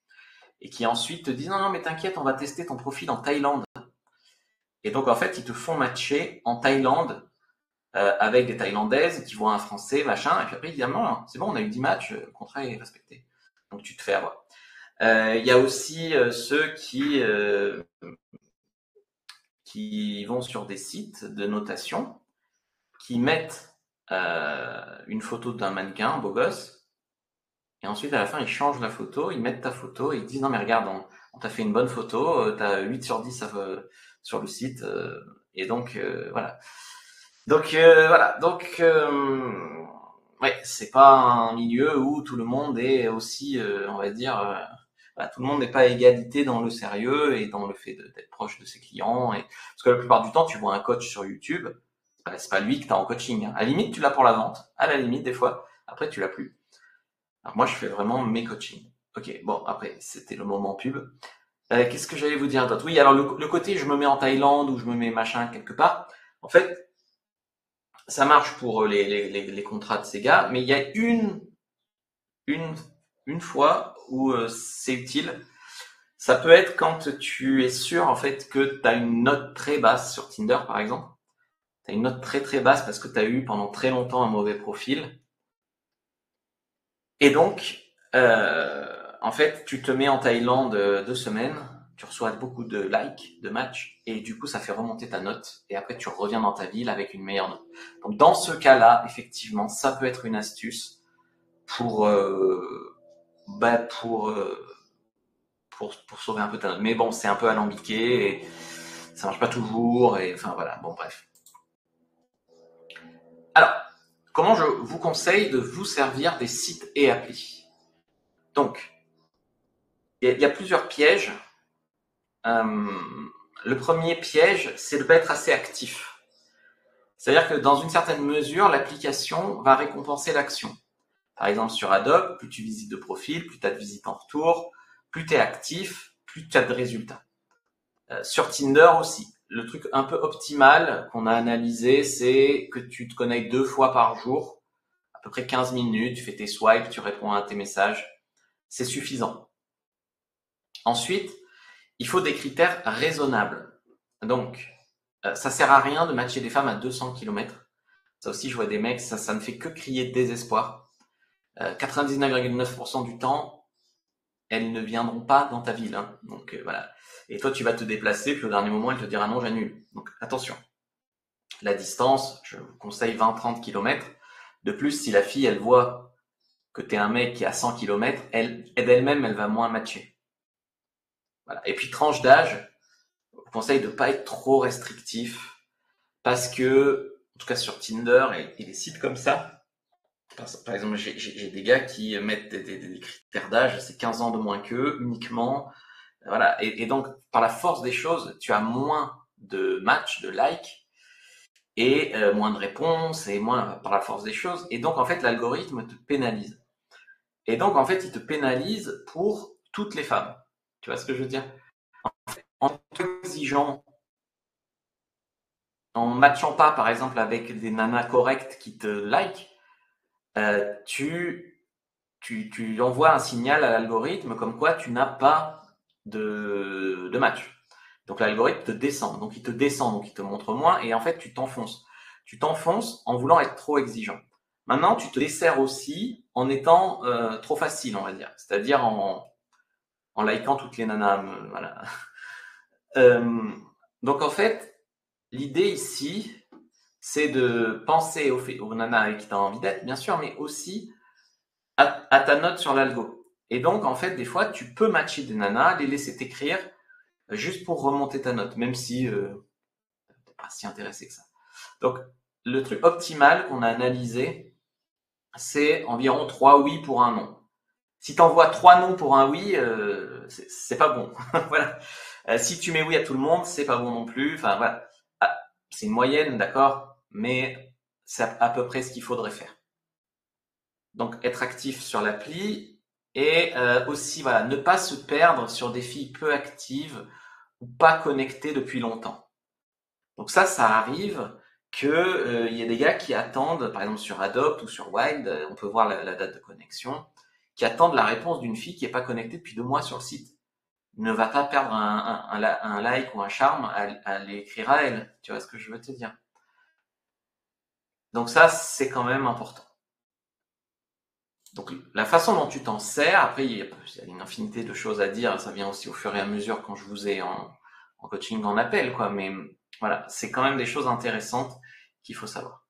Speaker 1: et qui ensuite te disent non, mais t'inquiète, on va tester ton profil en Thaïlande. Et donc, en fait, ils te font matcher en Thaïlande avec des Thaïlandaises qui voient un Français, machin. Et puis après, ils disent non, c'est bon, on a eu 10 matchs, le contrat est respecté. Donc, tu te fais avoir. Il y a aussi ceux qui vont sur des sites de notation, qui mettent une photo d'un mannequin, beau gosse, et ensuite à la fin ils changent la photo, ils mettent ta photo et ils disent non mais regarde, on t'a fait une bonne photo, t'as 8 sur 10 sur le site, et donc voilà. Donc ouais, c'est pas un milieu où tout le monde est aussi, on va dire, tout le monde n'est pas à égalité dans le sérieux et dans le fait d'être proche de ses clients. Parce que la plupart du temps, tu vois un coach sur YouTube, c'est pas lui que tu as en coaching. Hein. À la limite, tu l'as pour la vente. À la limite, des fois. Après, tu l'as plus. Alors moi, je fais vraiment mes coachings. Ok, bon, après, c'était le moment pub. Qu'est-ce que j'allais vous dire d'autre? Oui, alors le côté je me mets en Thaïlande ou je me mets machin quelque part, en fait, ça marche pour les contrats de ces gars, mais il y a une, une fois où c'est utile. Ça peut être quand tu es sûr en fait que tu as une note très basse sur Tinder, par exemple. Tu as une note très très basse parce que tu as eu pendant très longtemps un mauvais profil. Et donc, en fait, tu te mets en Thaïlande 2 semaines, tu reçois beaucoup de likes, de matchs, et du coup, ça fait remonter ta note, et après, tu reviens dans ta ville avec une meilleure note. Donc, dans ce cas-là, effectivement, ça peut être une astuce pour, bah, pour sauver un peu ta note. Mais bon, c'est un peu alambiqué, et ça marche pas toujours, et enfin voilà, bon bref. Alors, comment je vous conseille de vous servir des sites et applis? Donc, il y a plusieurs pièges. Le premier piège, c'est de ne pas être assez actif. C'est-à-dire que dans une certaine mesure, l'application va récompenser l'action. Par exemple, sur Adobe, plus tu visites de profils, plus tu as de visites en retour, plus tu es actif, plus tu as de résultats. Sur Tinder aussi, le truc un peu optimal qu'on a analysé, c'est que tu te connectes 2 fois par jour, à peu près 15 minutes, tu fais tes swipes, tu réponds à tes messages. C'est suffisant. Ensuite, il faut des critères raisonnables. Donc, ça sert à rien de matcher des femmes à 200 km. Ça aussi, je vois des mecs, ça ne fait que crier de désespoir. 99,9% du temps, elles ne viendront pas dans ta ville. Hein. Donc voilà. Et toi, tu vas te déplacer, puis au dernier moment, elle te dira non, j'annule. Donc attention. La distance, je vous conseille 20-30 km. De plus, si la fille, elle voit que tu es un mec qui est à 100 km, elle, d'elle-même, elle va moins matcher. Voilà. Et puis, tranche d'âge, je vous conseille de ne pas être trop restrictif parce que, en tout cas sur Tinder et des sites comme ça, par exemple, j'ai des gars qui mettent des critères d'âge, c'est 15 ans de moins qu'eux uniquement. Voilà. Et donc, par la force des choses, tu as moins de matchs, de likes et moins de réponses et moins par la force des choses. Et donc, en fait, l'algorithme te pénalise. Et donc, en fait, il te pénalise pour toutes les femmes. Tu vois ce que je veux dire? En exigeant, en matchant pas, par exemple, avec des nanas correctes qui te like, tu envoies un signal à l'algorithme comme quoi tu n'as pas de match. Donc l'algorithme te descend, donc il te descend, donc il te montre moins, et en fait tu t'enfonces. Tu t'enfonces en voulant être trop exigeant. Maintenant, tu te desserres aussi en étant trop facile, on va dire, c'est-à-dire en likant toutes les nanas. Voilà. Euh, donc en fait, l'idée ici, c'est de penser aux nanas avec qui tu as envie d'être, bien sûr, mais aussi à ta note sur l'algo. Et donc, en fait, des fois, tu peux matcher des nanas, les laisser t'écrire juste pour remonter ta note, même si t'es pas si intéressé que ça. Donc, le truc optimal qu'on a analysé, c'est environ 3 oui pour un non. Si tu envoies 3 non pour un oui, c'est pas bon. Voilà. Si tu mets oui à tout le monde, c'est pas bon non plus. Enfin, voilà. Ah, c'est une moyenne, d'accord, mais c'est à peu près ce qu'il faudrait faire. Donc, être actif sur l'appli et aussi, voilà, ne pas se perdre sur des filles peu actives ou pas connectées depuis longtemps. Donc ça arrive que y a des gars qui attendent, par exemple sur Adopt ou sur Wild, on peut voir la date de connexion, qui attendent la réponse d'une fille qui n'est pas connectée depuis 2 mois sur le site. Ne va pas perdre un like ou un charme à l'écrire à elle. Tu vois ce que je veux te dire? Donc ça, c'est quand même important. Donc la façon dont tu t'en sers, après il y a une infinité de choses à dire, ça vient aussi au fur et à mesure quand je vous ai en coaching, en appel, quoi. Mais voilà, c'est quand même des choses intéressantes qu'il faut savoir.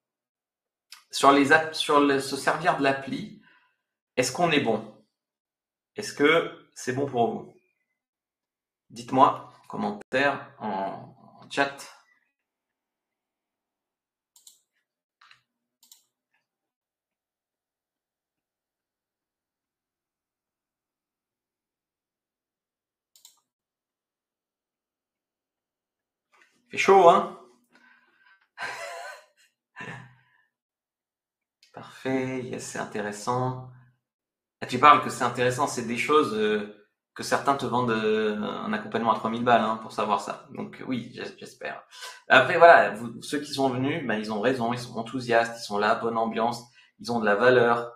Speaker 1: Sur se servir de l'appli, est-ce qu'on est bon? Est-ce que c'est bon pour vous? Dites-moi en commentaire, en chat. Il fait chaud, hein? Parfait, yes, c'est intéressant. Ah, tu parles que c'est intéressant, c'est des choses que certains te vendent un accompagnement à 3000 balles pour savoir ça. Donc oui, j'espère. Après voilà, ceux qui sont venus, ils ont raison, ils sont enthousiastes, ils sont là, bonne ambiance, ils ont de la valeur.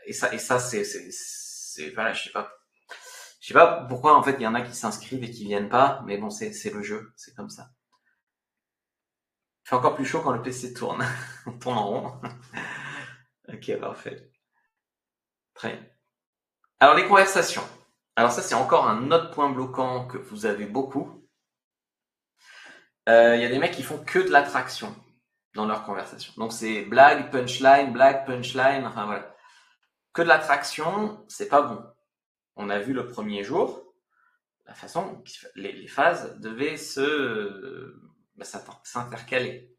Speaker 1: Et ça c'est voilà, je sais pas pourquoi en fait il y en a qui s'inscrivent et qui viennent pas, mais bon c'est le jeu, c'est comme ça. Il fait encore plus chaud quand le PC tourne, on tourne en rond. Ok, parfait. Très bien. Alors les conversations. Alors ça c'est encore un autre point bloquant que vous avez beaucoup. Il y a des mecs qui font que de l'attraction dans leur conversation. Donc c'est blague, punchline, enfin voilà. Que de l'attraction, c'est pas bon. On a vu le premier jour la façon les phases devaient s'intercaler.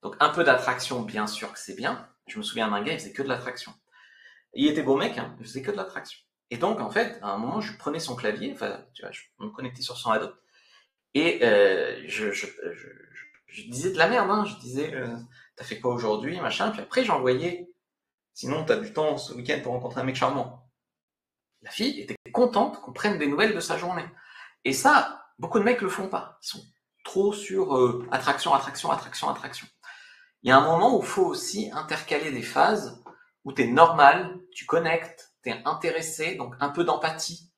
Speaker 1: Donc un peu d'attraction, bien sûr que c'est bien. Je me souviens d'un gars, il faisait que de l'attraction. Il était beau mec, il faisait que de l'attraction. Et donc en fait, à un moment, je prenais son clavier, enfin, tu vois, je me connectais sur son ado, et je disais de la merde, je disais, t'as fait quoi aujourd'hui, machin, puis après j'envoyais, sinon t'as du temps ce week-end pour rencontrer un mec charmant. La fille était contente qu'on prenne des nouvelles de sa journée. Et ça, beaucoup de mecs le font pas. Ils sont trop sur attraction. Il y a un moment où il faut aussi intercaler des phases où tu es normal, tu connectes, tu es intéressé, donc un peu d'empathie.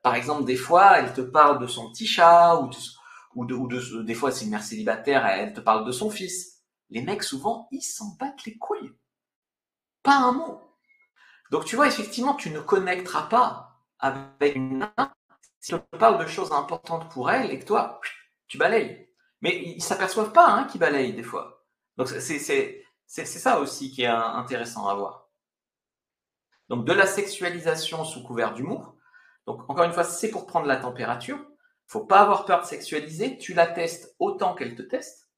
Speaker 1: Par exemple, des fois, elle te parle de son petit chat, des fois, c'est une mère célibataire, elle te parle de son fils. Les mecs, souvent, ils s'en battent les couilles. Pas un mot. Donc, tu vois, effectivement, tu ne connecteras pas avec une nana si on te parle de choses importantes pour elle et que toi, tu balayes. Mais ils s'aperçoivent pas qu'ils balayent des fois. Donc, c'est ça aussi qui est intéressant à voir. Donc, de la sexualisation sous couvert d'humour. Donc, encore une fois, c'est pour prendre la température. Faut pas avoir peur de sexualiser. Tu la testes autant qu'elle te teste.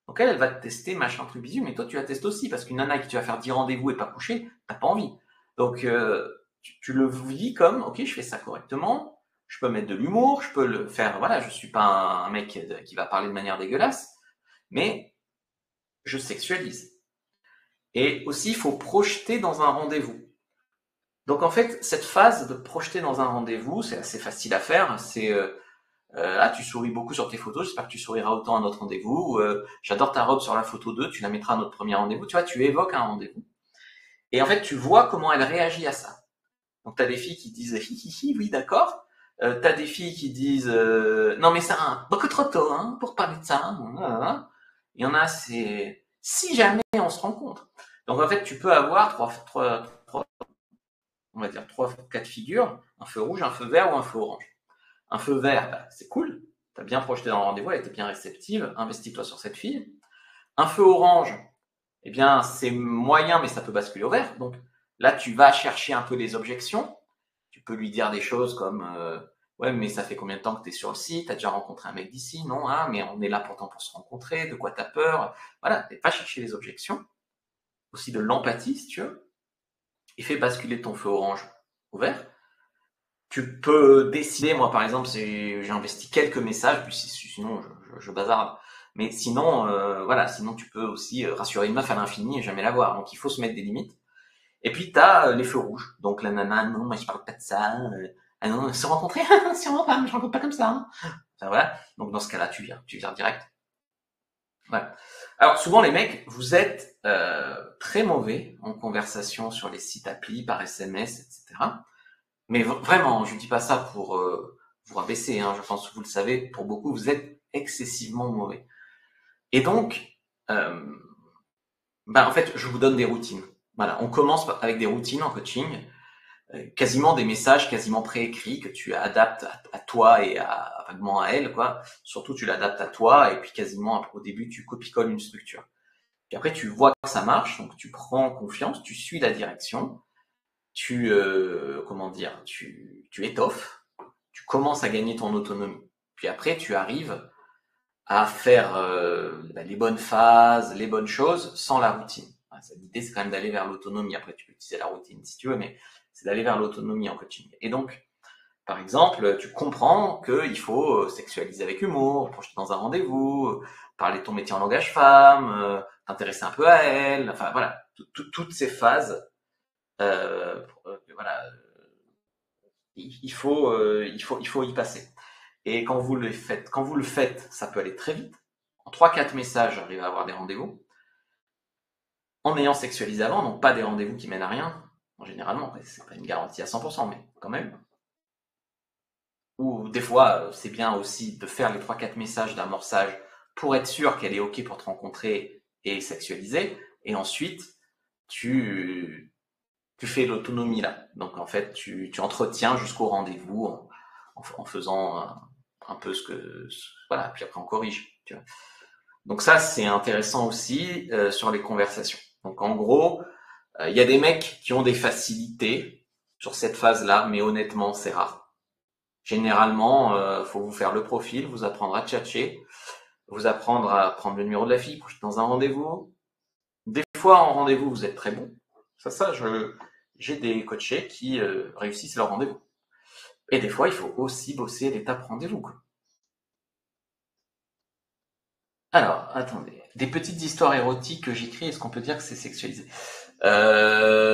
Speaker 1: Donc, elle va te tester, machin, truc bisu, mais toi, tu la testes aussi, parce qu'une nana qui tu vas faire 10 rendez-vous et pas coucher, t'as pas envie. Donc, tu le vis comme, ok, je fais ça correctement, je peux mettre de l'humour, je peux le faire, voilà, je suis pas un mec qui va parler de manière dégueulasse, mais je sexualise. Et aussi, il faut projeter dans un rendez-vous. Donc, en fait, cette phase de projeter dans un rendez-vous, c'est assez facile à faire, c'est... là, tu souris beaucoup sur tes photos, j'espère que tu souriras autant à notre rendez-vous. J'adore ta robe sur la photo 2, tu la mettras à notre premier rendez-vous. Tu vois, tu évoques un rendez-vous. Et en fait, tu vois comment elle réagit à ça. Donc, tu as des filles qui disent hi hi hi, oui, d'accord. Tu as des filles qui disent non, mais c'est beaucoup trop tôt pour parler de ça. Il y en a, c'est si jamais on se rencontre. Donc, en fait, tu peux avoir on va dire trois cas de figure, un feu rouge, un feu vert ou un feu orange. Un feu vert, c'est cool, tu as bien projeté dans le rendez-vous, elle était bien réceptive, investis-toi sur cette fille. Un feu orange, eh bien, c'est moyen, mais ça peut basculer au vert. Donc là, tu vas chercher un peu les objections. Tu peux lui dire des choses comme ouais, mais ça fait combien de temps que tu es sur le site? Tu as déjà rencontré un mec d'ici? Non, mais on est là pourtant pour se rencontrer. De quoi tu as peur? Voilà, va chercher les objections. Aussi de l'empathie, si tu veux. Et fais basculer ton feu orange au vert. Tu peux décider, moi par exemple, j'ai investi quelques messages, puis sinon je bazarde. Mais sinon, voilà, sinon tu peux aussi rassurer une meuf à l'infini et jamais la voir. Donc il faut se mettre des limites. Et puis t'as les feux rouges. Donc la nana, non, moi je parle pas de ça. Ah non, se rencontrer, sûrement pas, mais je rencontre pas comme ça. Enfin, voilà. Donc dans ce cas-là, tu vires direct. Voilà. Alors souvent les mecs, vous êtes très mauvais en conversation sur les sites applis, par SMS, etc. Mais vraiment, je ne dis pas ça pour vous rabaisser, je pense que vous le savez, pour beaucoup, vous êtes excessivement mauvais. Et donc, en fait, je vous donne des routines. Voilà, on commence avec des routines en coaching, quasiment des messages quasiment préécrits que tu adaptes à toi et vaguement à elle, quoi. Surtout, tu l'adaptes à toi et puis quasiment au début, tu copie-colles une structure. Puis après, tu vois que ça marche, donc tu prends confiance, tu suis la direction, tu étoffes, tu commences à gagner ton autonomie. Puis après, tu arrives à faire les bonnes phases, les bonnes choses sans la routine. L'idée, c'est quand même d'aller vers l'autonomie. Après, tu peux utiliser la routine si tu veux, mais c'est d'aller vers l'autonomie en coaching. Et donc, par exemple, tu comprends qu'il faut sexualiser avec humour, projeter dans un rendez-vous, parler de ton métier en langage femme, t'intéresser un peu à elle, enfin voilà, toutes ces phases, voilà, il faut y passer. Et quand vous le faites, ça peut aller très vite. En 3-4 messages, j'arrive à avoir des rendez-vous. En ayant sexualisé avant, donc pas des rendez-vous qui mènent à rien, généralement, c'est pas une garantie à 100%, mais quand même. Ou des fois, c'est bien aussi de faire les 3-4 messages d'amorçage pour être sûr qu'elle est OK pour te rencontrer et sexualiser. Et ensuite, tu fais l'autonomie là. Donc en fait, tu entretiens jusqu'au rendez-vous en faisant un peu voilà, puis après on corrige. Tu vois. Donc ça, c'est intéressant aussi sur les conversations. Donc en gros, il y a des mecs qui ont des facilités sur cette phase-là, mais honnêtement, c'est rare. Généralement, faut vous faire le profil, vous apprendre à tchatcher, vous apprendre à prendre le numéro de la fille pour dans un rendez-vous. Des fois, en rendez-vous, vous êtes très bon. J'ai des coachés qui réussissent leur rendez-vous. Et des fois, il faut aussi bosser l'étape rendez-vous, quoi. Alors, attendez. Des petites histoires érotiques que j'écris, est-ce qu'on peut dire que c'est sexualisé?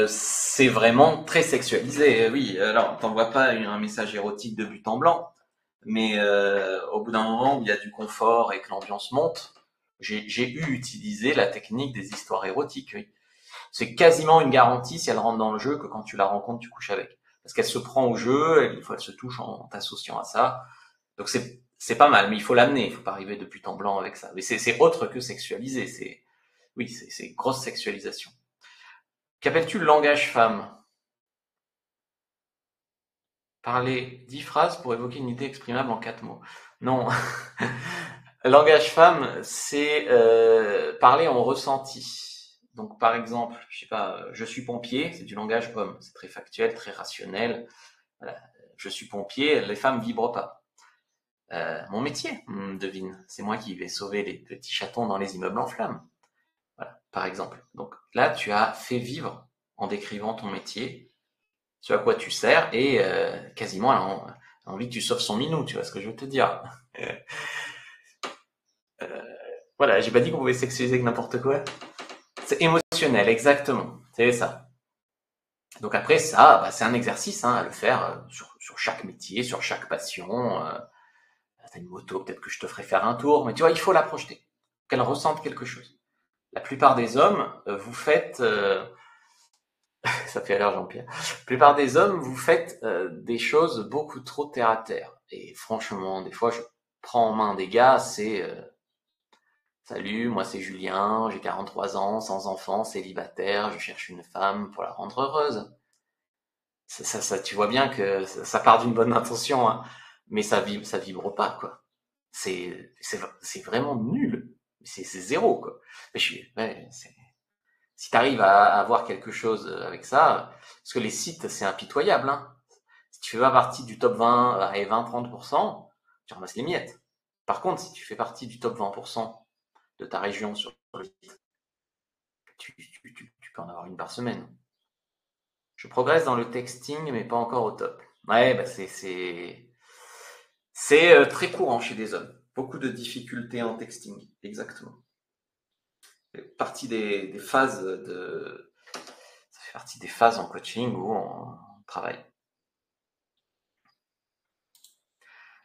Speaker 1: C'est vraiment très sexualisé, oui. Alors, t'envoies pas un message érotique de but en blanc, mais au bout d'un moment où il y a du confort et que l'ambiance monte, j'ai utilisé la technique des histoires érotiques, oui. C'est quasiment une garantie si elle rentre dans le jeu que quand tu la rencontres, tu couches avec. Parce qu'elle se prend au jeu, et des fois elle se touche en t'associant à ça. Donc c'est pas mal, mais il faut l'amener, il faut pas arriver de but en blanc avec ça. Mais c'est autre que sexualisé, c'est grosse sexualisation. Qu'appelles-tu le langage femme? Parler 10 phrases pour évoquer une idée exprimable en 4 mots. Non. Langage femme, c'est parler en ressenti. Donc par exemple, je sais pas, je suis pompier, c'est du langage homme, c'est très factuel, très rationnel. Voilà. Je suis pompier, les femmes vibrent pas. Mon métier, devine, c'est moi qui vais sauver les petits chatons dans les immeubles en flammes. Voilà, par exemple. Donc là, tu as fait vivre en décrivant ton métier, ce à quoi tu sers, et quasiment elle a envie que tu sauves son minou, tu vois ce que je veux te dire. Voilà, j'ai pas dit qu'on pouvait sexualiser avec n'importe quoi. C'est émotionnel, exactement. C'est ça. Donc après, ça, c'est un exercice à le faire sur chaque métier, sur chaque passion. T'as une moto, peut-être que je te ferai faire un tour, mais tu vois, il faut la projeter, qu'elle ressente quelque chose. La plupart des hommes, vous faites... ça fait rire Jean-Pierre. La plupart des hommes, vous faites des choses beaucoup trop terre à terre. Et franchement, des fois, je prends en main des gars, c'est... Salut, moi c'est Julien, j'ai 43 ans, sans enfant, célibataire, je cherche une femme pour la rendre heureuse. Tu vois bien que ça part d'une bonne intention, hein, mais ça vibre pas, quoi. C'est vraiment nul. C'est zéro, quoi. Mais si t'arrives à avoir quelque chose avec ça, parce que les sites, c'est impitoyable, hein. Si tu fais pas partie du top 20 et 20-30%, tu ramasses les miettes. Par contre, si tu fais partie du top 20% de ta région sur le site, tu peux en avoir une par semaine. Je progresse dans le texting, mais pas encore au top. Ouais, c'est très courant chez des hommes. Beaucoup de difficultés en texting, exactement. Ça fait partie des phases ça fait partie des phases en coaching où on travaille.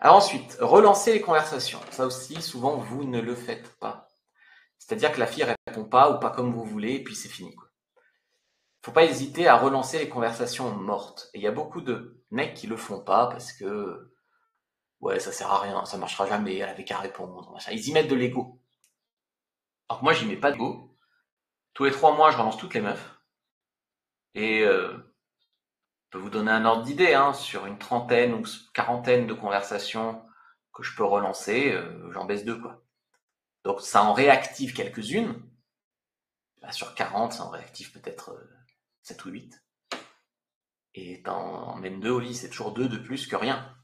Speaker 1: Alors ensuite, relancer les conversations. Ça aussi, souvent, vous ne le faites pas. C'est-à-dire que la fille répond pas ou pas comme vous voulez, et puis c'est fini, quoi. Faut pas hésiter à relancer les conversations mortes. Et il y a beaucoup de mecs qui le font pas parce que ouais, ça sert à rien, ça marchera jamais, elle avait qu'à répondre, machin. Ils y mettent de l'ego. Alors que moi, j'y mets pas d'ego. Tous les 3 mois, je relance toutes les meufs. Et je peux vous donner un ordre d'idée, hein, sur une trentaine ou quarantaine de conversations que je peux relancer, j'en baisse 2, quoi. Donc ça en réactive quelques-unes. Sur 40, ça en réactive peut-être 7 ou 8. Et t'en mènes 2 au lit, c'est toujours 2 de plus que rien.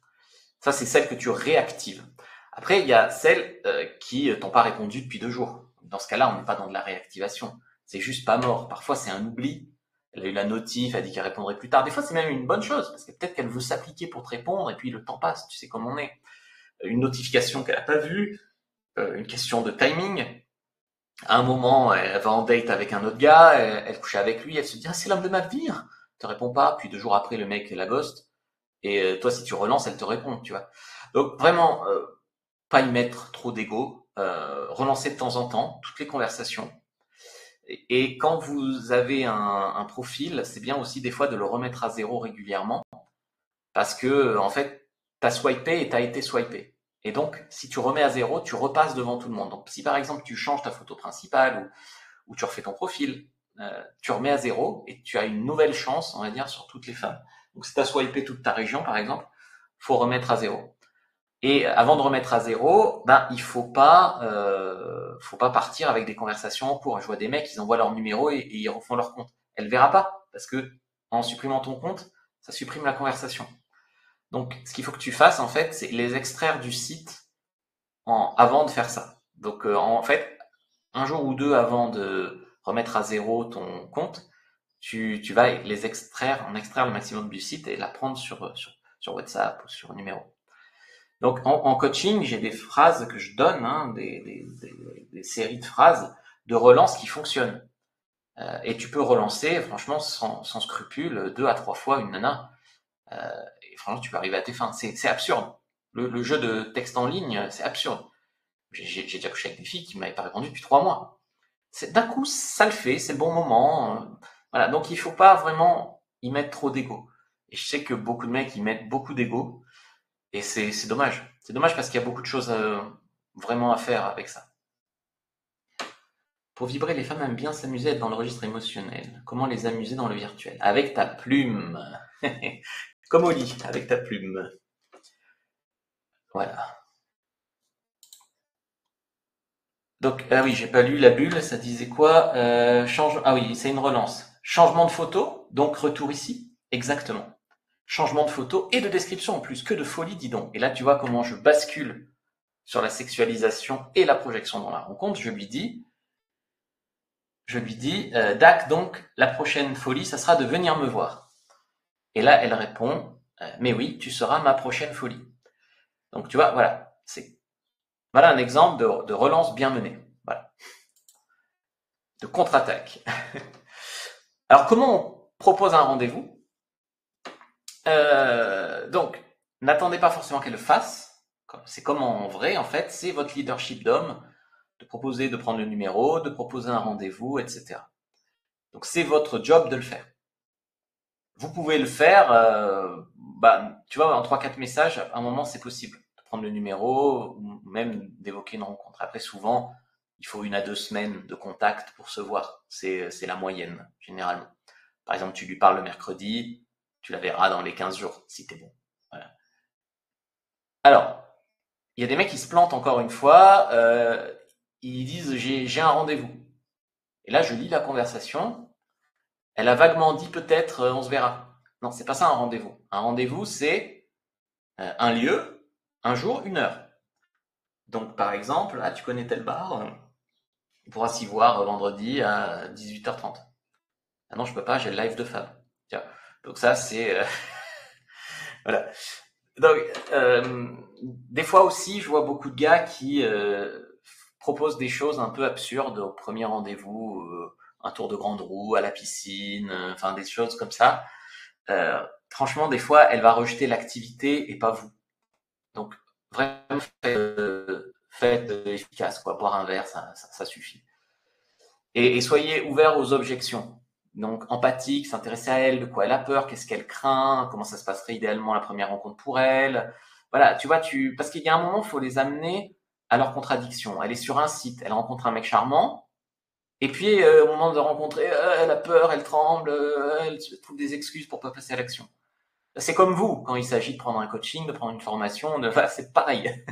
Speaker 1: Ça, c'est celle que tu réactives. Après, il y a celles qui t'ont pas répondu depuis 2 jours. Dans ce cas-là, on n'est pas dans de la réactivation. C'est juste pas mort. Parfois, c'est un oubli. Elle a eu la notif, elle a dit qu'elle répondrait plus tard. Des fois, c'est même une bonne chose, parce que peut-être qu'elle veut s'appliquer pour te répondre, et puis le temps passe, tu sais comme on est. Une notification qu'elle a pas vue, une question de timing. À un moment, elle va en date avec un autre gars, elle couche avec lui, elle se dit ah c'est l'homme de ma vie. Te répond pas, puis 2 jours après le mec la ghost. Et toi si tu relances, elle te répond, tu vois. Donc vraiment, pas y mettre trop d'ego, relancer de temps en temps toutes les conversations. Et quand vous avez un profil, c'est bien aussi des fois de le remettre à zéro régulièrement, parce que en fait, t'as swipé et t'as été swipé. Et donc, si tu remets à zéro, tu repasses devant tout le monde. Donc, si par exemple tu changes ta photo principale ou tu refais ton profil, tu remets à zéro et tu as une nouvelle chance, on va dire, sur toutes les femmes. Donc, si tu as swipé toute ta région, par exemple, faut remettre à zéro. Et avant de remettre à zéro, ben il faut pas partir avec des conversations en cours. Je vois des mecs, ils envoient leur numéro et ils refont leur compte. Elle verra pas parce que en supprimant ton compte, ça supprime la conversation. Donc, ce qu'il faut que tu fasses en fait, c'est les extraire du site avant de faire ça. Donc, en fait, un jour ou deux avant de remettre à zéro ton compte, tu vas les extraire, en extraire le maximum du site et la prendre sur WhatsApp ou sur numéro. Donc en coaching, j'ai des phrases que je donne, hein, des séries de phrases de relance qui fonctionnent. Et tu peux relancer, franchement, sans scrupule, 2 à 3 fois une nana. Et franchement, tu peux arriver à tes fins. C'est absurde. Le jeu de texte en ligne, c'est absurde. J'ai déjà couché avec des filles qui m'avaient pas répondu depuis 3 mois. D'un coup, ça le fait, c'est le bon moment. Voilà, donc il faut pas vraiment y mettre trop d'ego. Et je sais que beaucoup de mecs y mettent beaucoup d'ego. Et c'est dommage. C'est dommage parce qu'il y a beaucoup de choses vraiment à faire avec ça. Pour vibrer, les femmes aiment bien s'amuser à être dans le registre émotionnel. Comment les amuser dans le virtuel? Avec ta plume. Comme au lit, avec ta plume. Voilà. Donc, ah oui, j'ai pas lu la bulle, ça disait quoi? Ah oui, c'est une relance. Changement de photo, donc retour ici. Exactement. Changement de photo et de description en plus. Que de folie, dis donc. Et là, tu vois comment je bascule sur la sexualisation et la projection dans la rencontre. Je lui dis, Dac, donc, la prochaine folie, ça sera de venir me voir. Et là, elle répond, mais oui, tu seras ma prochaine folie. Donc, tu vois, voilà. Voilà un exemple de relance bien menée. Voilà. De contre-attaque. Alors, comment on propose un rendez-vous? Donc, n'attendez pas forcément qu'elle le fasse. C'est comme en vrai, en fait, c'est votre leadership d'homme de proposer de prendre le numéro, de proposer un rendez-vous, etc. Donc, c'est votre job de le faire. Vous pouvez le faire, tu vois, en 3-4 messages, à un moment, c'est possible de prendre le numéro ou même d'évoquer une rencontre. Après, souvent, il faut 1 à 2 semaines de contact pour se voir. C'est la moyenne, généralement. Par exemple, tu lui parles le mercredi, tu la verras dans les 15 jours, si t'es bon. Voilà. Alors, il y a des mecs qui se plantent encore une fois, ils disent j'ai un rendez-vous. Et là, je lis la conversation. Elle a vaguement dit peut-être on se verra. Non, c'est pas ça un rendez-vous. Un rendez-vous, c'est un lieu, un jour, une heure. Donc, par exemple, là, tu connais tel bar, on pourra s'y voir vendredi à 18h30. Ah non, je peux pas, j'ai le live de Fab. Tiens. Donc ça, c'est... voilà. Donc, des fois aussi, je vois beaucoup de gars qui proposent des choses un peu absurdes au premier rendez-vous, un tour de grande roue à la piscine, enfin des choses comme ça. Franchement, des fois, elle va rejeter l'activité et pas vous. Donc, vraiment, faites efficace, quoi. Boire un verre, ça suffit. Et soyez ouverts aux objections. Donc, empathique, s'intéresser à elle, de quoi elle a peur, qu'est-ce qu'elle craint, comment ça se passerait idéalement la première rencontre pour elle. Voilà, tu vois, parce qu'il y a un moment, il faut les amener à leur contradiction. Elle est sur un site, elle rencontre un mec charmant, et puis au moment de rencontrer, elle a peur, elle tremble, elle trouve des excuses pour pas passer à l'action. C'est comme vous, quand il s'agit de prendre un coaching, de prendre une formation, voilà, c'est pareil.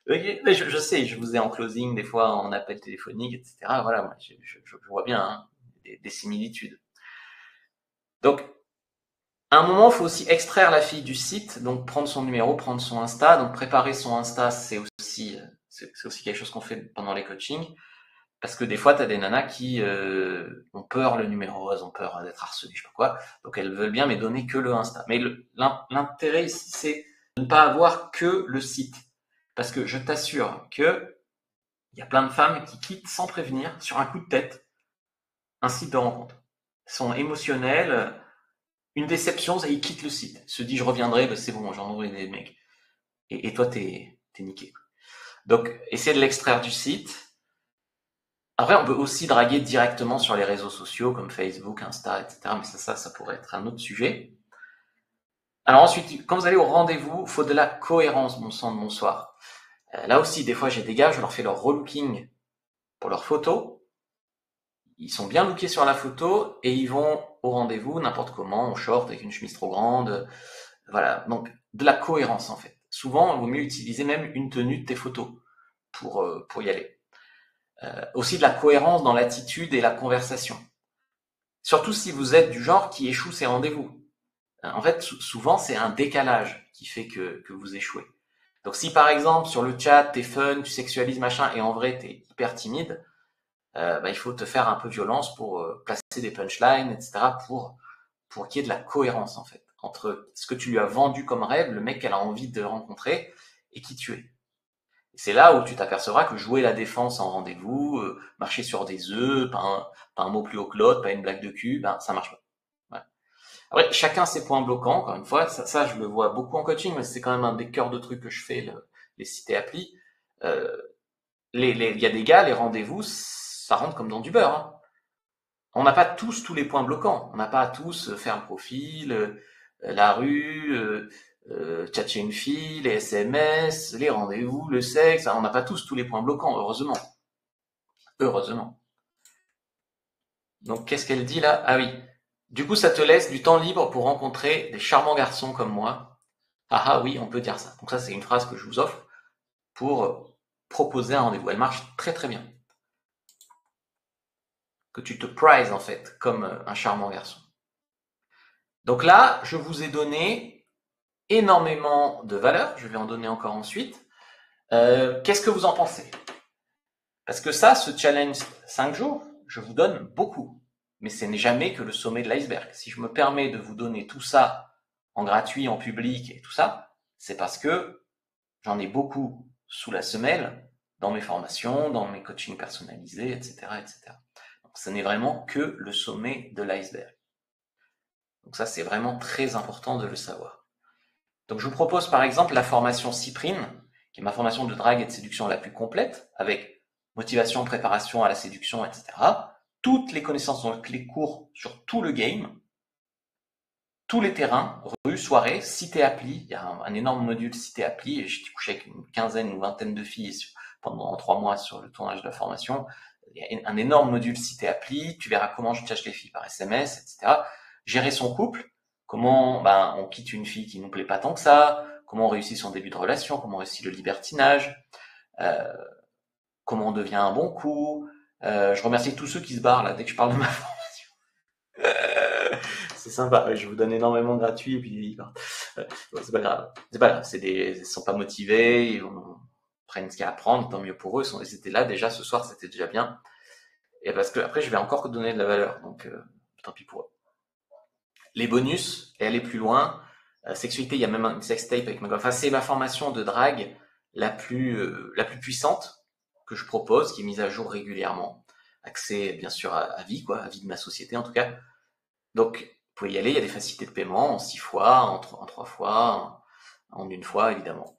Speaker 1: Mais je sais, je vous ai en closing, des fois en appel téléphonique, etc. Voilà, moi, je vois bien hein, des similitudes. Donc, à un moment, il faut aussi extraire la fille du site, donc prendre son numéro, prendre son Insta. Donc, préparer son Insta, c'est aussi quelque chose qu'on fait pendant les coachings. Parce que des fois, tu as des nanas qui ont peur le numéro, elles ont peur d'être harcelées, je sais pas quoi. Donc, elles veulent bien mais donner que le Insta. Mais l'intérêt ici, c'est de ne pas avoir que le site. parce que je t'assure que il y a plein de femmes qui quittent sans prévenir, sur un coup de tête, un site de rencontre. Elles sont émotionnelles, une déception, ça y quitte le site. Se dit je reviendrai, bah, c'est bon, j'en aurai des mecs. Et toi, t'es niqué. Donc, essaie de l'extraire du site. Après, on peut aussi draguer directement sur les réseaux sociaux comme Facebook, Insta, etc. Mais ça pourrait être un autre sujet. Alors ensuite, quand vous allez au rendez-vous, il faut de la cohérence, mon sang de bonsoir. Là aussi, des fois, j'ai des gars, je leur fais leur relooking pour leurs photos. Ils sont bien lookés sur la photo et ils vont au rendez-vous n'importe comment, en short, avec une chemise trop grande. Voilà, donc de la cohérence en fait. Souvent, il vaut mieux utiliser même une tenue de tes photos pour y aller. Aussi de la cohérence dans l'attitude et la conversation. Surtout si vous êtes du genre qui échoue ses rendez-vous. En fait, souvent, c'est un décalage qui fait que vous échouez. Donc si par exemple, sur le chat, t'es fun, tu sexualises, machin, et en vrai, t'es hyper timide, il faut te faire un peu violence pour placer des punchlines, etc., pour qu'il y ait de la cohérence, en fait, entre ce que tu lui as vendu comme rêve, le mec qu'elle a envie de rencontrer, et qui tu es. Et c'est là où tu t'apercevras que jouer la défense en rendez-vous, marcher sur des œufs, pas un mot plus haut que l'autre, pas une blague de cul, ça marche pas. Ouais. Après, chacun ses points bloquants, encore une fois, ça je le vois beaucoup en coaching, mais c'est quand même un des cœurs de trucs que je fais, les cités applis. Il y a des gars, les rendez-vous, ça rentre comme dans du beurre. Hein. On n'a pas tous les points bloquants. On n'a pas à tous faire un profil, la rue, tchatcher une fille, les SMS, les rendez-vous, le sexe. On n'a pas tous les points bloquants, heureusement. Heureusement. Donc, qu'est-ce qu'elle dit là? Ah oui. Du coup, ça te laisse du temps libre pour rencontrer des charmants garçons comme moi. Ah ah oui, on peut dire ça. Donc ça, c'est une phrase que je vous offre pour proposer un rendez-vous. Elle marche très très bien. Que tu te prizes en fait comme un charmant garçon. Donc là, je vous ai donné énormément de valeur. Je vais en donner encore ensuite. Qu'est-ce que vous en pensez? Parce que ça, ce challenge 5 jours, je vous donne beaucoup. Mais ce n'est jamais que le sommet de l'iceberg. Si je me permets de vous donner tout ça en gratuit, en public et tout ça, c'est parce que j'en ai beaucoup sous la semelle dans mes formations, dans mes coachings personnalisés, etc., etc. Donc, ce n'est vraiment que le sommet de l'iceberg. Donc ça, c'est vraiment très important de le savoir. Donc je vous propose par exemple la formation Cyprine, qui est ma formation de drague et de séduction la plus complète, avec motivation, préparation à la séduction, etc. Toutes les connaissances, donc les cours sur tout le game, tous les terrains, rue, soirée, cité appli. Il y a un énorme module cité appli, et j'ai couché avec une quinzaine ou vingtaine de filles pendant 3 mois sur le tournage de la formation. Il y a un énorme module cité appli, tu verras comment je tâche les filles par SMS, etc. Gérer son couple, comment on quitte une fille qui nous plaît pas tant que ça, comment on réussit son début de relation, comment on réussit le libertinage, comment on devient un bon coup. Je remercie tous ceux qui se barrent là dès que je parle de ma formation. C'est sympa, je vous donne énormément de gratuit et puis c'est pas grave. C'est pas grave, ils sont pas motivés, ils prennent ce qu'il y a à prendre, tant mieux pour eux. Ils étaient là déjà ce soir, c'était déjà bien. Et parce que après je vais encore donner de la valeur, donc tant pis pour eux. Les bonus, et aller plus loin, sexualité, il y a même une sextape avec ma. Enfin, c'est ma formation de drague la plus puissante que je propose, qui est mise à jour régulièrement. Accès bien sûr à vie, quoi, à vie de ma société en tout cas. Donc, vous pouvez y aller, il y a des facilités de paiement en 6 fois, en 3 fois, en 1 fois, évidemment.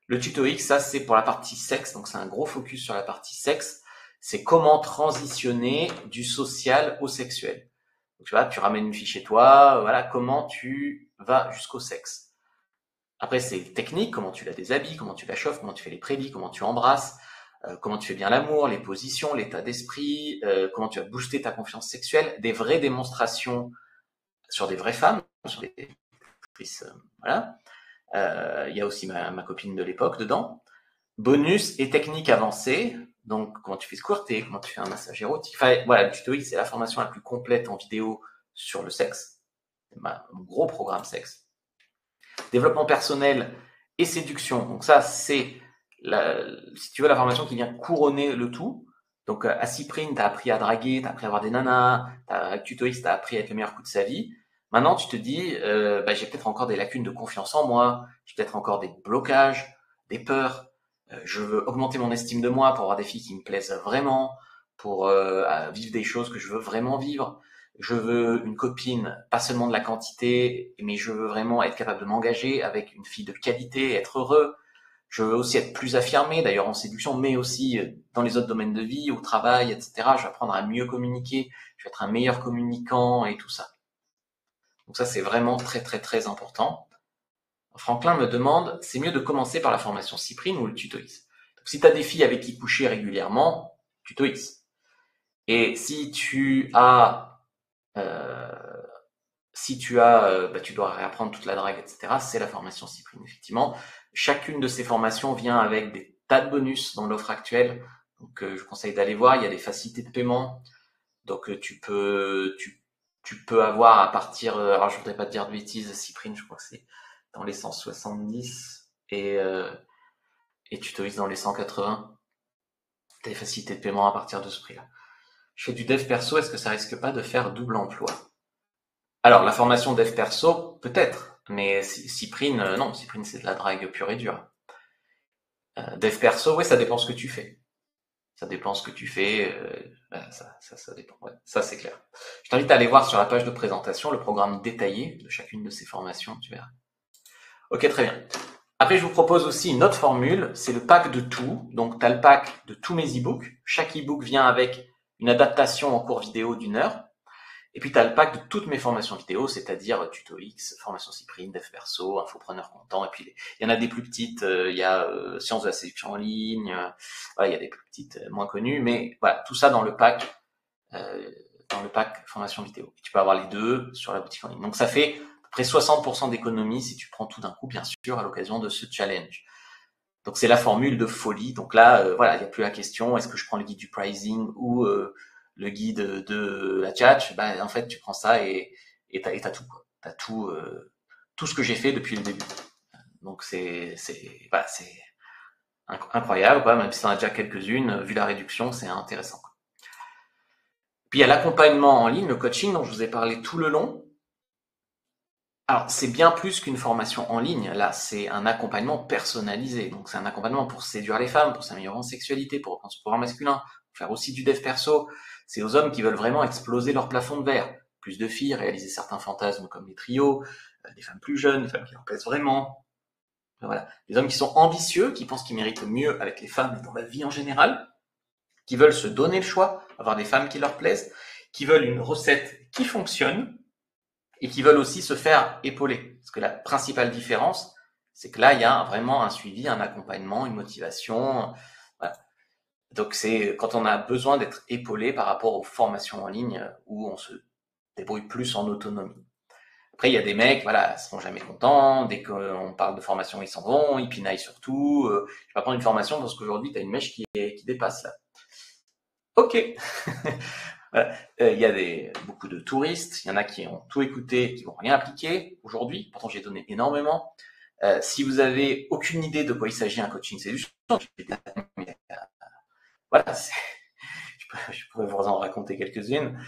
Speaker 1: Le tuto X, ça, c'est pour la partie sexe, donc c'est un gros focus sur la partie sexe. C'est comment transitionner du social au sexuel. Donc, tu vois, tu ramènes une fille chez toi, voilà, comment tu vas jusqu'au sexe. Après, c'est technique, comment tu la déshabilles, comment tu la chauffes, comment tu fais les prélis, comment tu embrasses, comment tu fais bien l'amour, les positions, l'état d'esprit, comment tu vas booster ta confiance sexuelle, des vraies démonstrations sur des vraies femmes, sur des actrices, voilà. Il y a aussi ma copine de l'époque dedans. Bonus et techniques avancées, donc comment tu fais squirter, comment tu fais un massage érotique. Enfin, voilà, le tuto X, c'est la formation la plus complète en vidéo sur le sexe. C'est mon gros programme sexe. Développement personnel et séduction. Donc ça, c'est, si tu veux, la formation qui vient couronner le tout. Donc à Cyprine, tu as appris à draguer, tu as appris à avoir des nanas, avec Tuto X, tu as appris à être le meilleur coup de sa vie. Maintenant, tu te dis, j'ai peut-être encore des lacunes de confiance en moi, j'ai peut-être encore des blocages, des peurs. Je veux augmenter mon estime de moi pour avoir des filles qui me plaisent vraiment, pour vivre des choses que je veux vraiment vivre. Je veux une copine, pas seulement de la quantité, mais je veux vraiment être capable de m'engager avec une fille de qualité, être heureux. Je veux aussi être plus affirmé, d'ailleurs en séduction, mais aussi dans les autres domaines de vie, au travail, etc. Je vais apprendre à mieux communiquer, je vais être un meilleur communicant et tout ça. Donc ça, c'est vraiment très, très, très important. Franklin me demande, c'est mieux de commencer par la formation Cyprine ou le tutoX? Donc, si tu as des filles avec qui coucher régulièrement, tutoX. Et si tu as, tu dois réapprendre toute la drague, etc., c'est la formation Cyprine, effectivement. Chacune de ces formations vient avec des tas de bonus dans l'offre actuelle. Donc, je vous conseille d'aller voir. Il y a des facilités de paiement. Donc, tu peux avoir à partir, alors je voudrais pas te dire de bêtises, Cyprine, je crois que c'est dans les 170 et tutoX dans les 180. T'as des facilités de paiement à partir de ce prix-là. Je fais du dev perso, est-ce que ça risque pas de faire double emploi? Alors, la formation dev perso, peut-être, mais Cyprine, non, Cyprine c'est de la drague pure et dure. Dev perso, ouais, ça dépend ce que tu fais. Ça dépend ce que tu fais, ça dépend, ouais, ça c'est clair. Je t'invite à aller voir sur la page de présentation le programme détaillé de chacune de ces formations, tu verras. Ok, très bien. Après, je vous propose aussi une autre formule, c'est le pack de tout. Donc, tu as le pack de tous mes e-books. Chaque e-book vient avec une adaptation en cours vidéo d'1 heure. Et puis, tu as le pack de toutes mes formations vidéo, c'est-à-dire tutoX, formation Cyprine, dev perso, infopreneur content. Et puis, il y en a des plus petites, il y a sciences de la séduction en ligne, voilà, il y a des plus petites moins connues. Mais voilà, tout ça dans le pack formation vidéo. Et tu peux avoir les deux sur la boutique en ligne. Donc, ça fait à peu près 60% d'économie si tu prends tout d'un coup, bien sûr, à l'occasion de ce challenge. Donc, c'est la formule de folie. Donc là, voilà, il n'y a plus la question, est-ce que je prends le guide du pricing ou le guide de la tchatch? En fait, tu prends ça et t'as tout, quoi. T'as tout ce que j'ai fait depuis le début. Donc, c'est incroyable, quoi. Même si t'en as déjà quelques-unes, vu la réduction, c'est intéressant, quoi. Puis, il y a l'accompagnement en ligne, le coaching dont je vous ai parlé tout le long. Alors, c'est bien plus qu'une formation en ligne. Là, c'est un accompagnement personnalisé. Donc, c'est un accompagnement pour séduire les femmes, pour s'améliorer en sexualité, pour reprendre son pouvoir masculin, pour faire aussi du dev perso. C'est aux hommes qui veulent vraiment exploser leur plafond de verre. Plus de filles, réaliser certains fantasmes comme les trios, des femmes plus jeunes, des femmes qui leur plaisent vraiment. Voilà. Des hommes qui sont ambitieux, qui pensent qu'ils méritent mieux avec les femmes et dans la vie en général, qui veulent se donner le choix, avoir des femmes qui leur plaisent, qui veulent une recette qui fonctionne, et qui veulent aussi se faire épauler. Parce que la principale différence, c'est que là, il y a vraiment un suivi, un accompagnement, une motivation. Voilà. Donc, c'est quand on a besoin d'être épaulé par rapport aux formations en ligne où on se débrouille plus en autonomie. Après, il y a des mecs, voilà, ils seront jamais contents. Dès qu'on parle de formation, ils s'en vont, ils pinaillent surtout. Je vais pas prendre une formation parce qu'aujourd'hui, tu as une mèche qui dépasse là. Ok. Voilà. Il y a beaucoup de touristes, il y en a qui ont tout écouté, qui vont rien appliquer aujourd'hui. Pourtant, j'ai donné énormément. Si vous avez aucune idée de quoi il s'agit un coaching séduction, voilà, je pourrais vous en raconter quelques-unes.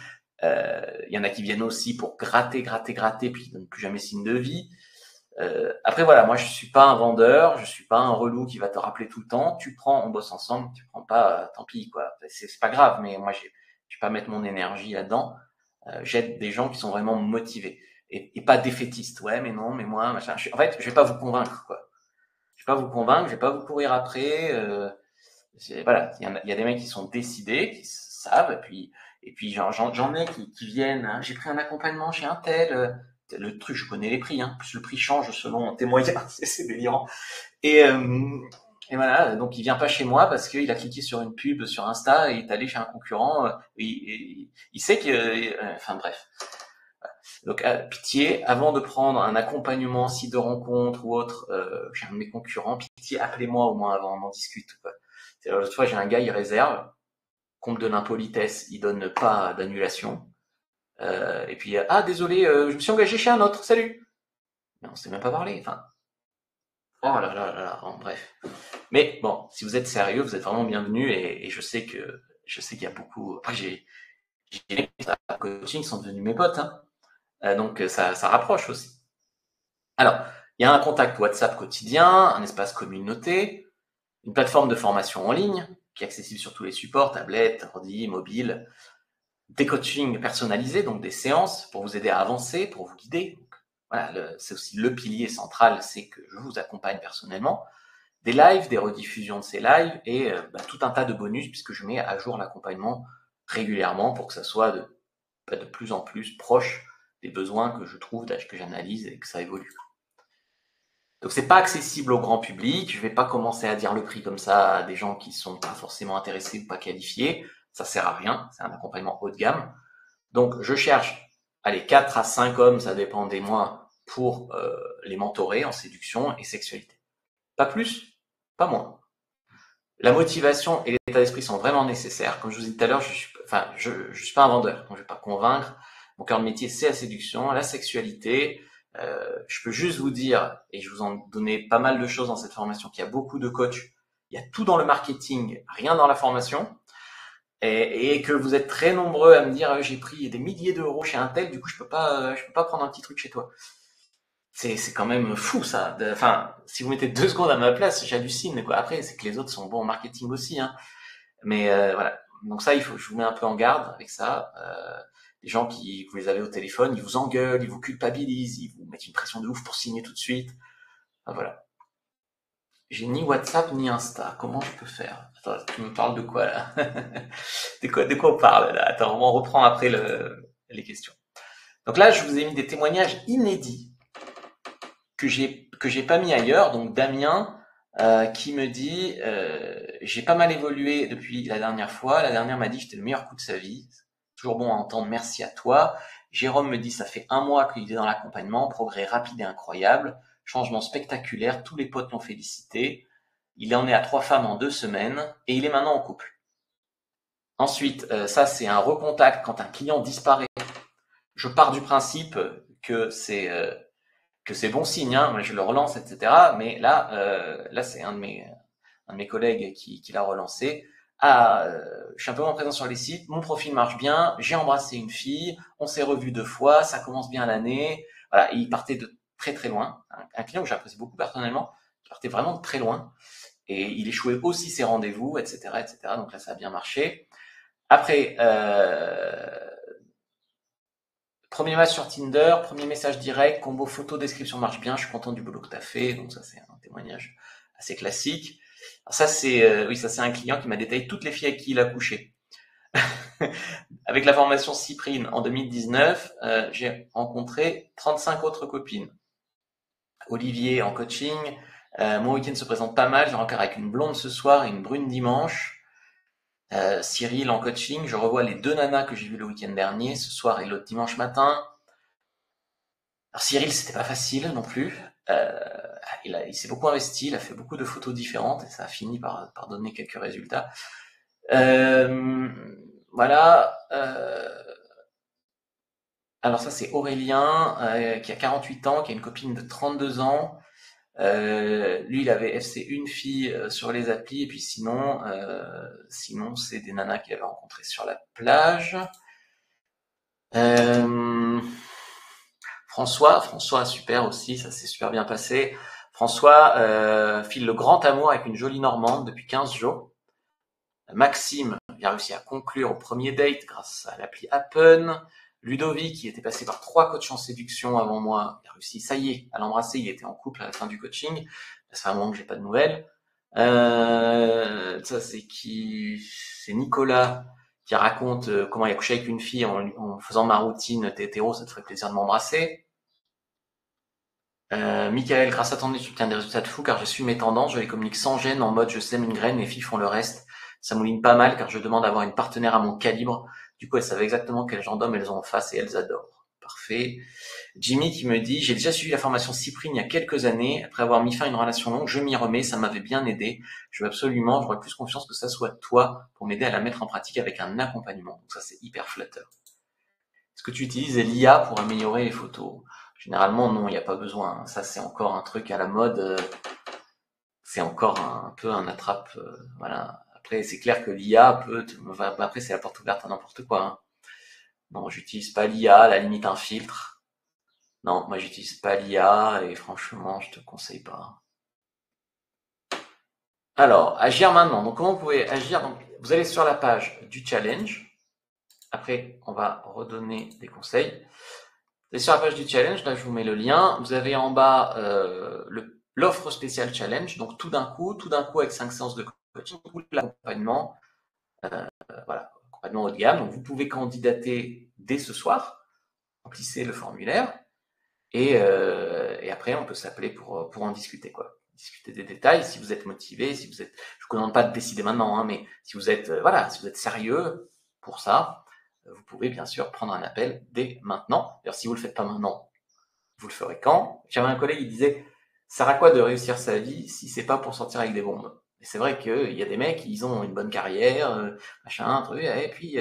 Speaker 1: Il y en a qui viennent aussi pour gratter, puis ils donnent plus jamais signe de vie. Après voilà, moi je suis pas un vendeur, je suis pas un relou qui va te rappeler tout le temps. Tu prends, on bosse ensemble. Tu prends pas, tant pis quoi. C'est pas grave, mais moi je vais pas mettre mon énergie là-dedans. J'aide des gens qui sont vraiment motivés et pas défaitistes. Ouais, mais non, mais moi, machin. En fait, je vais pas vous convaincre quoi. Je vais pas vous convaincre, je vais pas vous courir après. Voilà, il y a des mecs qui sont décidés, qui savent, et puis j'en ai qui viennent. Hein, j'ai pris un accompagnement chez un tel. Le truc, je connais les prix. Hein, plus le prix change selon tes moyens, c'est délirant. Et voilà, donc il vient pas chez moi parce qu'il a cliqué sur une pub sur Insta et il est allé chez un concurrent. Il sait que, enfin bref. Donc pitié, avant de prendre un accompagnement, site de rencontre ou autre, j'ai un de mes concurrents, pitié, appelez-moi au moins avant, on en discute. Quoi. L'autre fois, j'ai un gars, il réserve, compte de l'impolitesse, il donne pas d'annulation. Et puis, désolé, je me suis engagé chez un autre, salut. Mais on s'est même pas parlé, enfin. Oh là là là là, bon, bref. Mais bon, si vous êtes sérieux, vous êtes vraiment bienvenus et je sais qu'il y a beaucoup. Après, j'ai des coaching qui sont devenus mes potes, hein. Donc ça rapproche aussi. Alors, il y a un contact WhatsApp quotidien, un espace communauté. une plateforme de formation en ligne qui est accessible sur tous les supports, tablettes, ordi, mobile, des coachings personnalisés, donc des séances pour vous aider à avancer, pour vous guider. Donc, voilà, c'est aussi le pilier central, c'est que je vous accompagne personnellement. Des lives, des rediffusions de ces lives et tout un tas de bonus puisque je mets à jour l'accompagnement régulièrement pour que ça soit de plus en plus proche des besoins que je trouve, que j'analyse et que ça évolue. Donc c'est pas accessible au grand public, je vais pas commencer à dire le prix comme ça à des gens qui sont pas forcément intéressés ou pas qualifiés, ça sert à rien, c'est un accompagnement haut de gamme. Donc je cherche, 4 à 5 hommes, ça dépend des mois, pour les mentorer en séduction et sexualité. Pas plus, pas moins. La motivation et l'état d'esprit sont vraiment nécessaires. Comme je vous ai dit tout à l'heure, je suis pas un vendeur, donc je vais pas convaincre. Mon cœur de métier, c'est la séduction, la sexualité. Je peux juste vous dire, et je vous en donnais pas mal de choses dans cette formation, qu'il y a beaucoup de coachs. Il y a tout dans le marketing, rien dans la formation. Et que vous êtes très nombreux à me dire, j'ai pris des milliers d'euros chez un tel, du coup, je peux pas prendre un petit truc chez toi. C'est quand même fou, ça. Enfin, si vous mettez 2 secondes à ma place, j'hallucine, quoi. Après, c'est que les autres sont bons en marketing aussi, hein. Mais voilà. Donc ça, je vous mets un peu en garde avec ça. Les gens vous les avez au téléphone, ils vous engueulent, ils vous culpabilisent, ils vous mettent une pression de ouf pour signer tout de suite. Enfin, voilà. J'ai ni WhatsApp ni Insta. Comment je peux faire? Attends, tu me parles de quoi là? De quoi on parle là? Attends, on reprend après les questions. Donc là, je vous ai mis des témoignages inédits que j'ai pas mis ailleurs. Donc Damien qui me dit j'ai pas mal évolué depuis la dernière fois. La dernière m'a dit que j'étais le meilleur coup de sa vie. Toujours bon à entendre, merci à toi. Jérôme me dit ça fait 1 mois qu'il est dans l'accompagnement, progrès rapide et incroyable, changement spectaculaire, tous les potes l'ont félicité. Il en est à 3 femmes en 2 semaines et il est maintenant en couple. Ensuite, ça c'est un recontact quand un client disparaît. Je pars du principe que c'est bon signe, hein. Moi je le relance, etc. Mais là c'est un de mes collègues qui l'a relancé. Je suis un peu moins présent sur les sites, mon profil marche bien, j'ai embrassé une fille, on s'est revu 2 fois, ça commence bien l'année. Voilà, et il partait de très très loin. Un client que j'apprécie beaucoup personnellement, qui partait vraiment de très loin. Et il échouait aussi ses rendez-vous, etc., etc. Donc là, ça a bien marché. Après, premier match sur Tinder, premier message direct, combo photo, description marche bien, je suis content du boulot que tu as fait. Donc ça, c'est un témoignage assez classique. Alors ça, c'est un client qui m'a détaillé toutes les filles avec qui il a couché. Avec la formation Cyprine en 2019, j'ai rencontré 35 autres copines. Olivier en coaching, mon week-end se présente pas mal, j'ai rencontré avec une blonde ce soir et une brune dimanche. Cyril en coaching, je revois les 2 nanas que j'ai vues le week-end dernier, ce soir et l'autre dimanche matin. Alors Cyril, c'était pas facile non plus. Il s'est beaucoup investi, il a fait beaucoup de photos différentes et ça a fini par donner quelques résultats. Voilà. Alors ça, c'est Aurélien qui a 48 ans, qui a une copine de 32 ans. Lui, il avait FC une fille sur les applis et puis sinon, c'est des nanas qu'il avait rencontrées sur la plage. François, super aussi, ça s'est super bien passé. François file le grand amour avec une jolie Normande depuis 15 jours. Maxime, il a réussi à conclure au premier date grâce à l'appli Happen. Ludovic, qui était passé par 3 coachs en séduction avant moi, il a réussi, ça y est, à l'embrasser, il était en couple à la fin du coaching. Ça fait un moment que j'ai pas de nouvelles. Ça, c'est qui? C'est Nicolas qui raconte comment il a couché avec une fille en faisant ma routine, t'es hétéro, ça te ferait plaisir de m'embrasser. Michael, grâce à ton étude, tu obtiens des résultats de fou car je suis mes tendances, je les communique sans gêne en mode je sème une graine, les filles font le reste. Ça mouline pas mal car je demande à avoir une partenaire à mon calibre. Du coup, elles savent exactement quel genre d'homme elles ont en face et elles adorent. Parfait. Jimmy qui me dit, j'ai déjà suivi la formation Cyprine il y a quelques années. Après avoir mis fin à une relation longue, je m'y remets, ça m'avait bien aidé. J'aurais plus confiance que ça soit toi pour m'aider à la mettre en pratique avec un accompagnement. Donc ça, c'est hyper flatteur. Est-ce que tu utilises l'IA pour améliorer les photos? Généralement, non, il n'y a pas besoin. Ça, c'est encore un truc à la mode. C'est encore un peu un attrape. Voilà. Après, c'est clair que l'IA après, c'est la porte ouverte à n'importe quoi, hein. Non, j'utilise pas l'IA, à la limite un filtre. Non, moi, j'utilise pas l'IA et franchement, je te conseille pas. Alors, agir maintenant. Donc, comment vous pouvez agir? Donc, vous allez sur la page du challenge. Après, on va redonner des conseils. Vous allez sur la page du challenge. Là, je vous mets le lien. Vous avez en bas l'offre spéciale challenge. Donc, tout d'un coup avec 5 séances de coaching, tout l'accompagnement, voilà, accompagnement haut de gamme. Donc, vous pouvez candidater dès ce soir. Remplissez le formulaire. Et après, on peut s'appeler pour en discuter, quoi. Discuter des détails, si vous êtes motivé, si vous êtes, je vous demande pas de décider maintenant, hein, mais si vous êtes, voilà, si vous êtes sérieux pour ça, vous pouvez bien sûr prendre un appel dès maintenant. D'ailleurs, si vous le faites pas maintenant, vous le ferez quand? J'avais un collègue, il disait, ça sert à quoi de réussir sa vie si c'est pas pour sortir avec des bombes? Et c'est vrai qu'il y a des mecs, ils ont une bonne carrière, machin, un truc, et puis,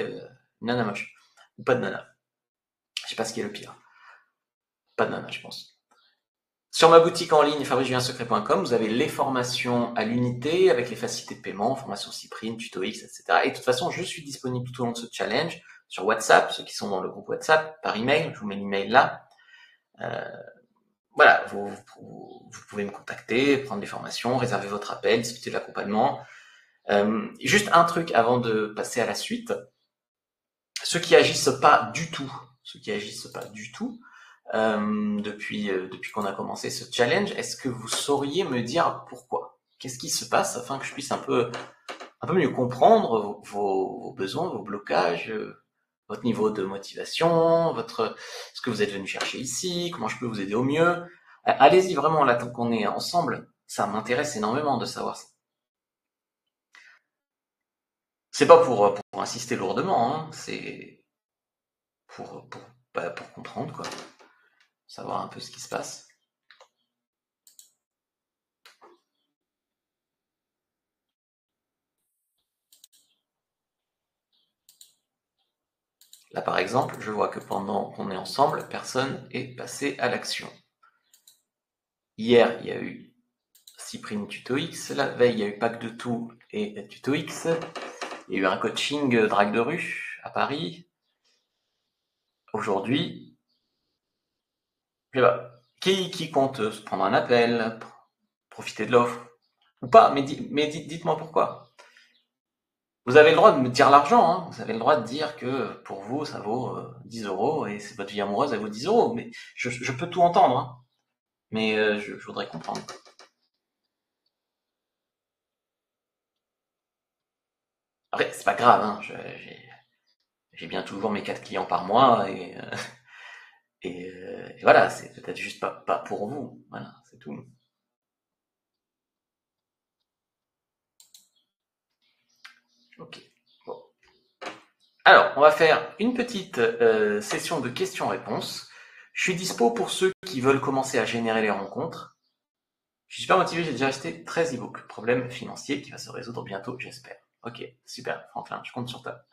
Speaker 1: nana moche. Ou pas de nana. Je sais pas ce qui est le pire. Pas de nana, je pense. Sur ma boutique en ligne, fabricejuliensecret.com, vous avez les formations à l'unité avec les facilités de paiement, formation Cyprine, Tuto X, etc. Et de toute façon, je suis disponible tout au long de ce challenge sur WhatsApp, ceux qui sont dans le groupe WhatsApp, par email, je vous mets l'email là. Voilà, vous pouvez me contacter, prendre des formations, réserver votre appel, discuter de l'accompagnement. Juste un truc avant de passer à la suite. Ceux qui agissent pas du tout, depuis qu'on a commencé ce challenge, est-ce que vous sauriez me dire pourquoi? Qu'est-ce qui se passe afin que je puisse un peu mieux comprendre vos besoins, vos blocages, votre niveau de motivation, ce que vous êtes venu chercher ici, comment je peux vous aider au mieux? Allez-y vraiment là, tant qu'on est ensemble, ça m'intéresse énormément de savoir ça. C'est pas pour insister lourdement, hein, c'est pour comprendre, quoi. Savoir un peu ce qui se passe. Là, par exemple, je vois que pendant qu'on est ensemble, personne est passé à l'action. Hier, il y a eu Cyprine Tuto X. La veille, il y a eu Pack de tout et Tuto X. Il y a eu un coaching drague de rue à Paris. Aujourd'hui, je sais pas. Qui compte se prendre un appel, profiter de l'offre ou pas? Mais dites-moi pourquoi. Vous avez le droit de me dire l'argent, hein. Vous avez le droit de dire que pour vous, ça vaut 10 euros et c'est votre vie amoureuse, elle vaut 10 euros. Mais je peux tout entendre, hein. Mais je voudrais comprendre. Après, c'est pas grave, hein. J'ai bien toujours mes 4 clients par mois et voilà, c'est peut-être juste pas pour vous. Voilà, c'est tout. Ok. Bon. Alors, on va faire une petite session de questions-réponses. Je suis dispo pour ceux qui veulent commencer à générer les rencontres. Je suis super motivé, j'ai déjà acheté 13 e-books. Problème financier qui va se résoudre bientôt, j'espère. Ok, super, Franklin, je compte sur toi.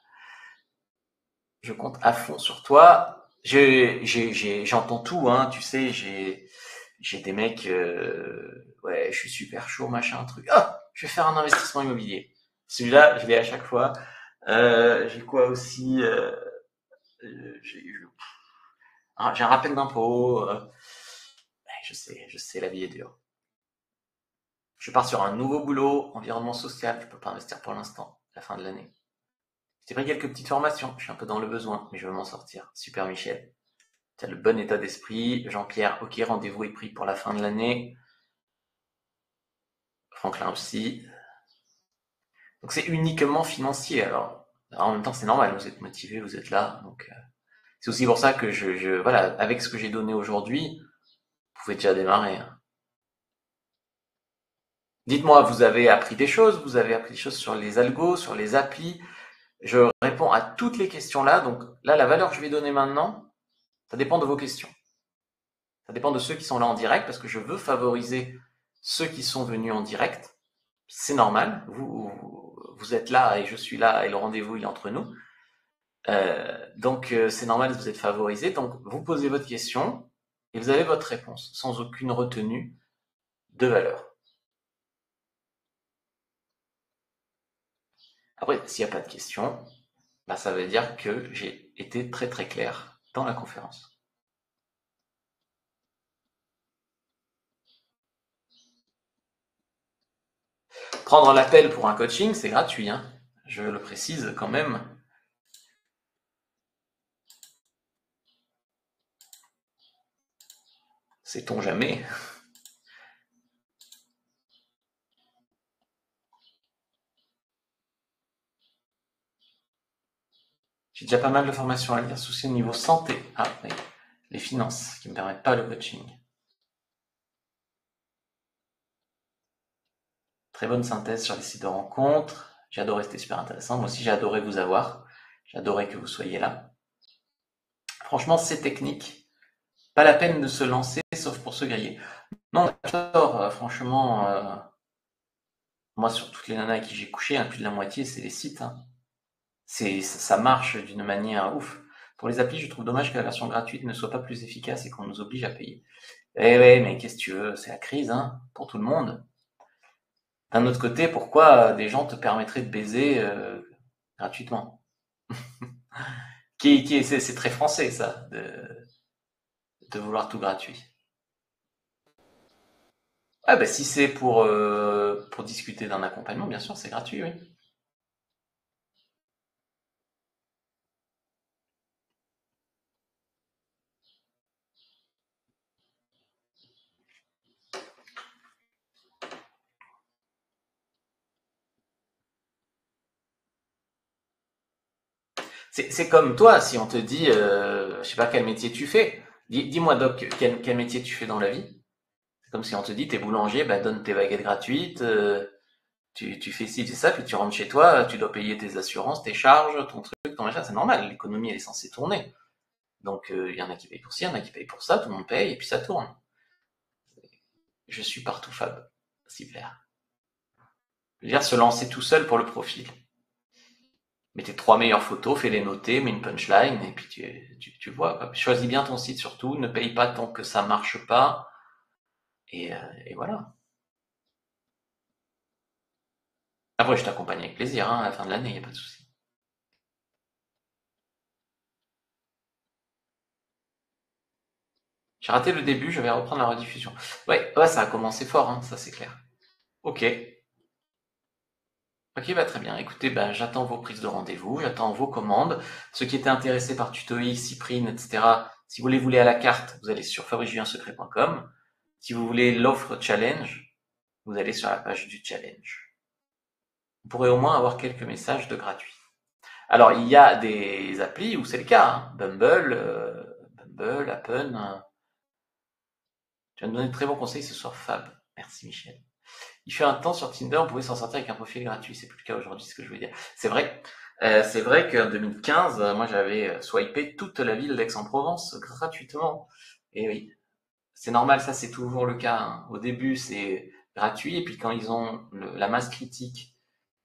Speaker 1: Je compte à fond sur toi. J'entends tout, hein, tu sais, j'ai des mecs, ouais, je suis super chaud, machin, truc. Ah, je vais faire un investissement immobilier. Celui-là, je l'ai à chaque fois. J'ai quoi aussi j'ai j'ai un rappel d'impôt. Je sais, la vie est dure. Je pars sur un nouveau boulot, environnement social. Je peux pas investir pour l'instant, la fin de l'année. J'ai pris quelques petites formations. Je suis un peu dans le besoin, mais je veux m'en sortir. Super, Michel. Tu as le bon état d'esprit. Jean-Pierre, ok, rendez-vous est pris pour la fin de l'année. Franklin aussi. Donc c'est uniquement financier. Alors, en même temps, c'est normal. Vous êtes motivé, vous êtes là. Donc c'est aussi pour ça que voilà, avec ce que j'ai donné aujourd'hui, vous pouvez déjà démarrer, hein. Dites-moi, vous avez appris des choses, sur les algos, sur les applis. Je réponds à toutes les questions là. Donc là, la valeur que je vais donner maintenant, ça dépend de vos questions. Ça dépend de ceux qui sont là en direct parce que je veux favoriser ceux qui sont venus en direct. C'est normal. Vous êtes là et je suis là et le rendez-vous il est entre nous. Donc c'est normal, vous êtes favorisé. Donc vous posez votre question et vous avez votre réponse sans aucune retenue de valeur. Après, s'il n'y a pas de question, bah, ça veut dire que j'ai été très très clair dans la conférence. Prendre l'appel pour un coaching, c'est gratuit, hein. Je le précise quand même. Sait-on jamais? J'ai déjà pas mal de formations à lire, souci au niveau santé. Ah oui, les finances, qui ne me permettent pas le coaching. Très bonne synthèse sur les sites de rencontres. J'ai adoré, c'était super intéressant. Moi aussi, j'ai adoré vous avoir. J'ai adoré que vous soyez là. Franchement, c'est technique. Pas la peine de se lancer, sauf pour se griller. Non, j'adore, franchement, moi, sur toutes les nanas avec qui j'ai couché, hein, plus de la moitié, c'est les sites, hein. Ça marche d'une manière ouf. Pour les applis, je trouve dommage que la version gratuite ne soit pas plus efficace et qu'on nous oblige à payer. Eh ouais, mais qu'est-ce que tu veux, c'est la crise, hein, pour tout le monde. D'un autre côté, pourquoi des gens te permettraient de baiser gratuitement? C'est très français, ça, de vouloir tout gratuit. Ah bah si c'est pour discuter d'un accompagnement, bien sûr, c'est gratuit, oui. C'est comme toi, si on te dit, je sais pas quel métier tu fais. Dis-moi, Doc, quel métier tu fais dans la vie? C'est comme si on te dit, t'es boulanger, bah donne tes baguettes gratuites, tu fais ci, tu fais ça, puis tu rentres chez toi, tu dois payer tes assurances, tes charges, ton truc, ton machin, c'est normal, l'économie elle est censée tourner. Donc il y en a qui payent pour ci, il y en a qui payent pour ça, tout le monde paye, et puis ça tourne. Je suis partout Fab. Super. Je veux dire, se lancer tout seul pour le profil. Mets tes 3 meilleures photos, fais-les noter, mets une punchline, et puis tu vois, quoi. Choisis bien ton site surtout, ne paye pas tant que ça marche pas, et voilà. Après, je t'accompagne avec plaisir, hein, à la fin de l'année, y a pas de souci. J'ai raté le début, je vais reprendre la rediffusion. Ouais, ouais, ça a commencé fort, hein, ça c'est clair. Ok, ok, bah très bien. Écoutez, bah, j'attends vos prises de rendez-vous, j'attends vos commandes. Ceux qui étaient intéressés par Tutoï, Cyprine, etc., si vous les voulez à la carte, vous allez sur fabricejuliensecret.com. Si vous voulez l'offre challenge, vous allez sur la page du challenge. Vous pourrez au moins avoir quelques messages de gratuit. Alors, il y a des applis où c'est le cas, hein. Bumble, Appen. Tu vas me donner de très bons conseils ce soir, Fab. Merci, Michel. Il fait un temps sur Tinder, on pouvait s'en sortir avec un profil gratuit. C'est plus le cas aujourd'hui, c'est ce que je veux dire. C'est vrai qu'en 2015, moi j'avais swipé toute la ville d'Aix-en-Provence gratuitement. Et oui, c'est normal, ça c'est toujours le cas, hein. Au début, c'est gratuit, et puis quand ils ont la masse critique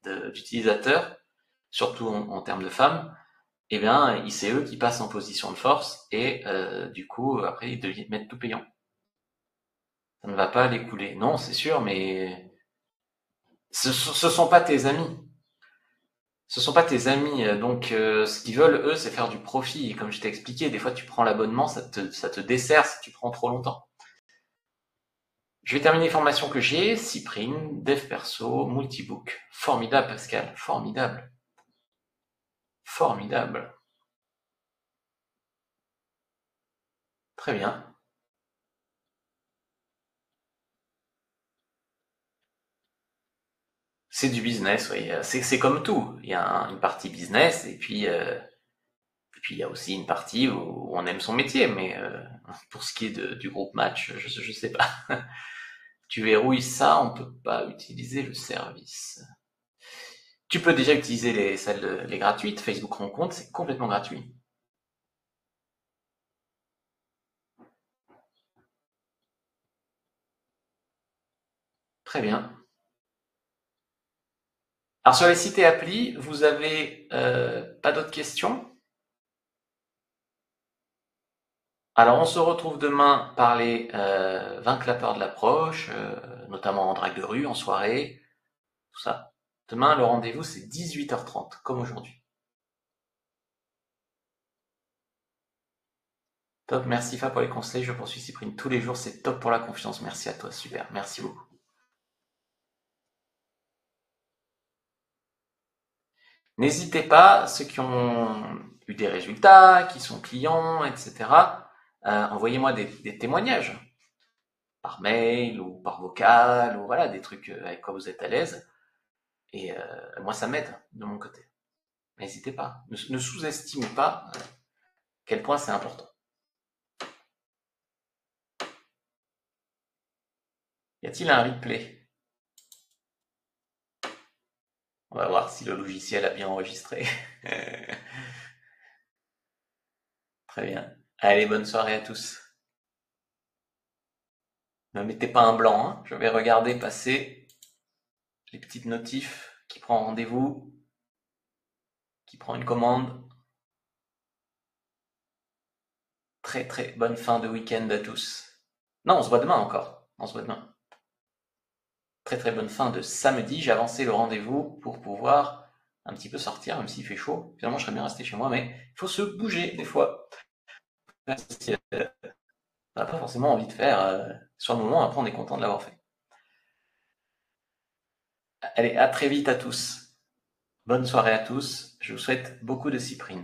Speaker 1: d'utilisateurs, surtout en termes de femmes, eh bien, c'est eux qui passent en position de force, et du coup, après, ils deviennent mettre tout payant. Ça ne va pas les couler. Non, c'est sûr, mais ce sont pas tes amis. Ce sont pas tes amis, donc ce qu'ils veulent, eux, c'est faire du profit. Et comme je t'ai expliqué, des fois, tu prends l'abonnement, ça te dessert si tu prends trop longtemps. Je vais terminer les formations que j'ai. Cyprine, Dev Perso, Multibook. Formidable, Pascal. Formidable. Formidable. Très bien. C'est du business, oui. C'est comme tout. Il y a une partie business, et puis il y a aussi une partie où on aime son métier. Mais pour ce qui est du groupe match, je sais pas. Tu verrouilles ça, on peut pas utiliser le service. Tu peux déjà utiliser les gratuites. Facebook Rencontre, c'est complètement gratuit. Très bien. Alors sur les sites et applis, vous avez pas d'autres questions? Alors on se retrouve demain par les 20 clapeurs de l'approche, notamment en drague de rue, en soirée, tout ça. Demain, le rendez-vous, c'est 18h30, comme aujourd'hui. Top, merci Fa pour les conseils. Je poursuis Cyprine tous les jours, c'est top pour la confiance. Merci à toi, super, merci beaucoup. N'hésitez pas, ceux qui ont eu des résultats, qui sont clients, etc., envoyez-moi des témoignages par mail ou par vocal, ou voilà, des trucs avec quoi vous êtes à l'aise. Et moi, ça m'aide de mon côté. N'hésitez pas. Ne sous-estimez pas quel point c'est important. Y a-t-il un replay? On va voir si le logiciel a bien enregistré. Très bien. Allez, bonne soirée à tous. Ne mettez pas un blanc, hein. Je vais regarder passer les petites notifs. Qui prend rendez-vous? Qui prend une commande? Très très bonne fin de week-end à tous. Non, on se voit demain encore. On se voit demain. Très très bonne fin de samedi. J'ai avancé le rendez-vous pour pouvoir un petit peu sortir, même s'il fait chaud. Finalement, je serais bien resté chez moi, mais il faut se bouger des fois. Si, on n'a pas forcément envie de faire sur le moment, après on est content de l'avoir fait. Allez, à très vite à tous. Bonne soirée à tous. Je vous souhaite beaucoup de cyprine.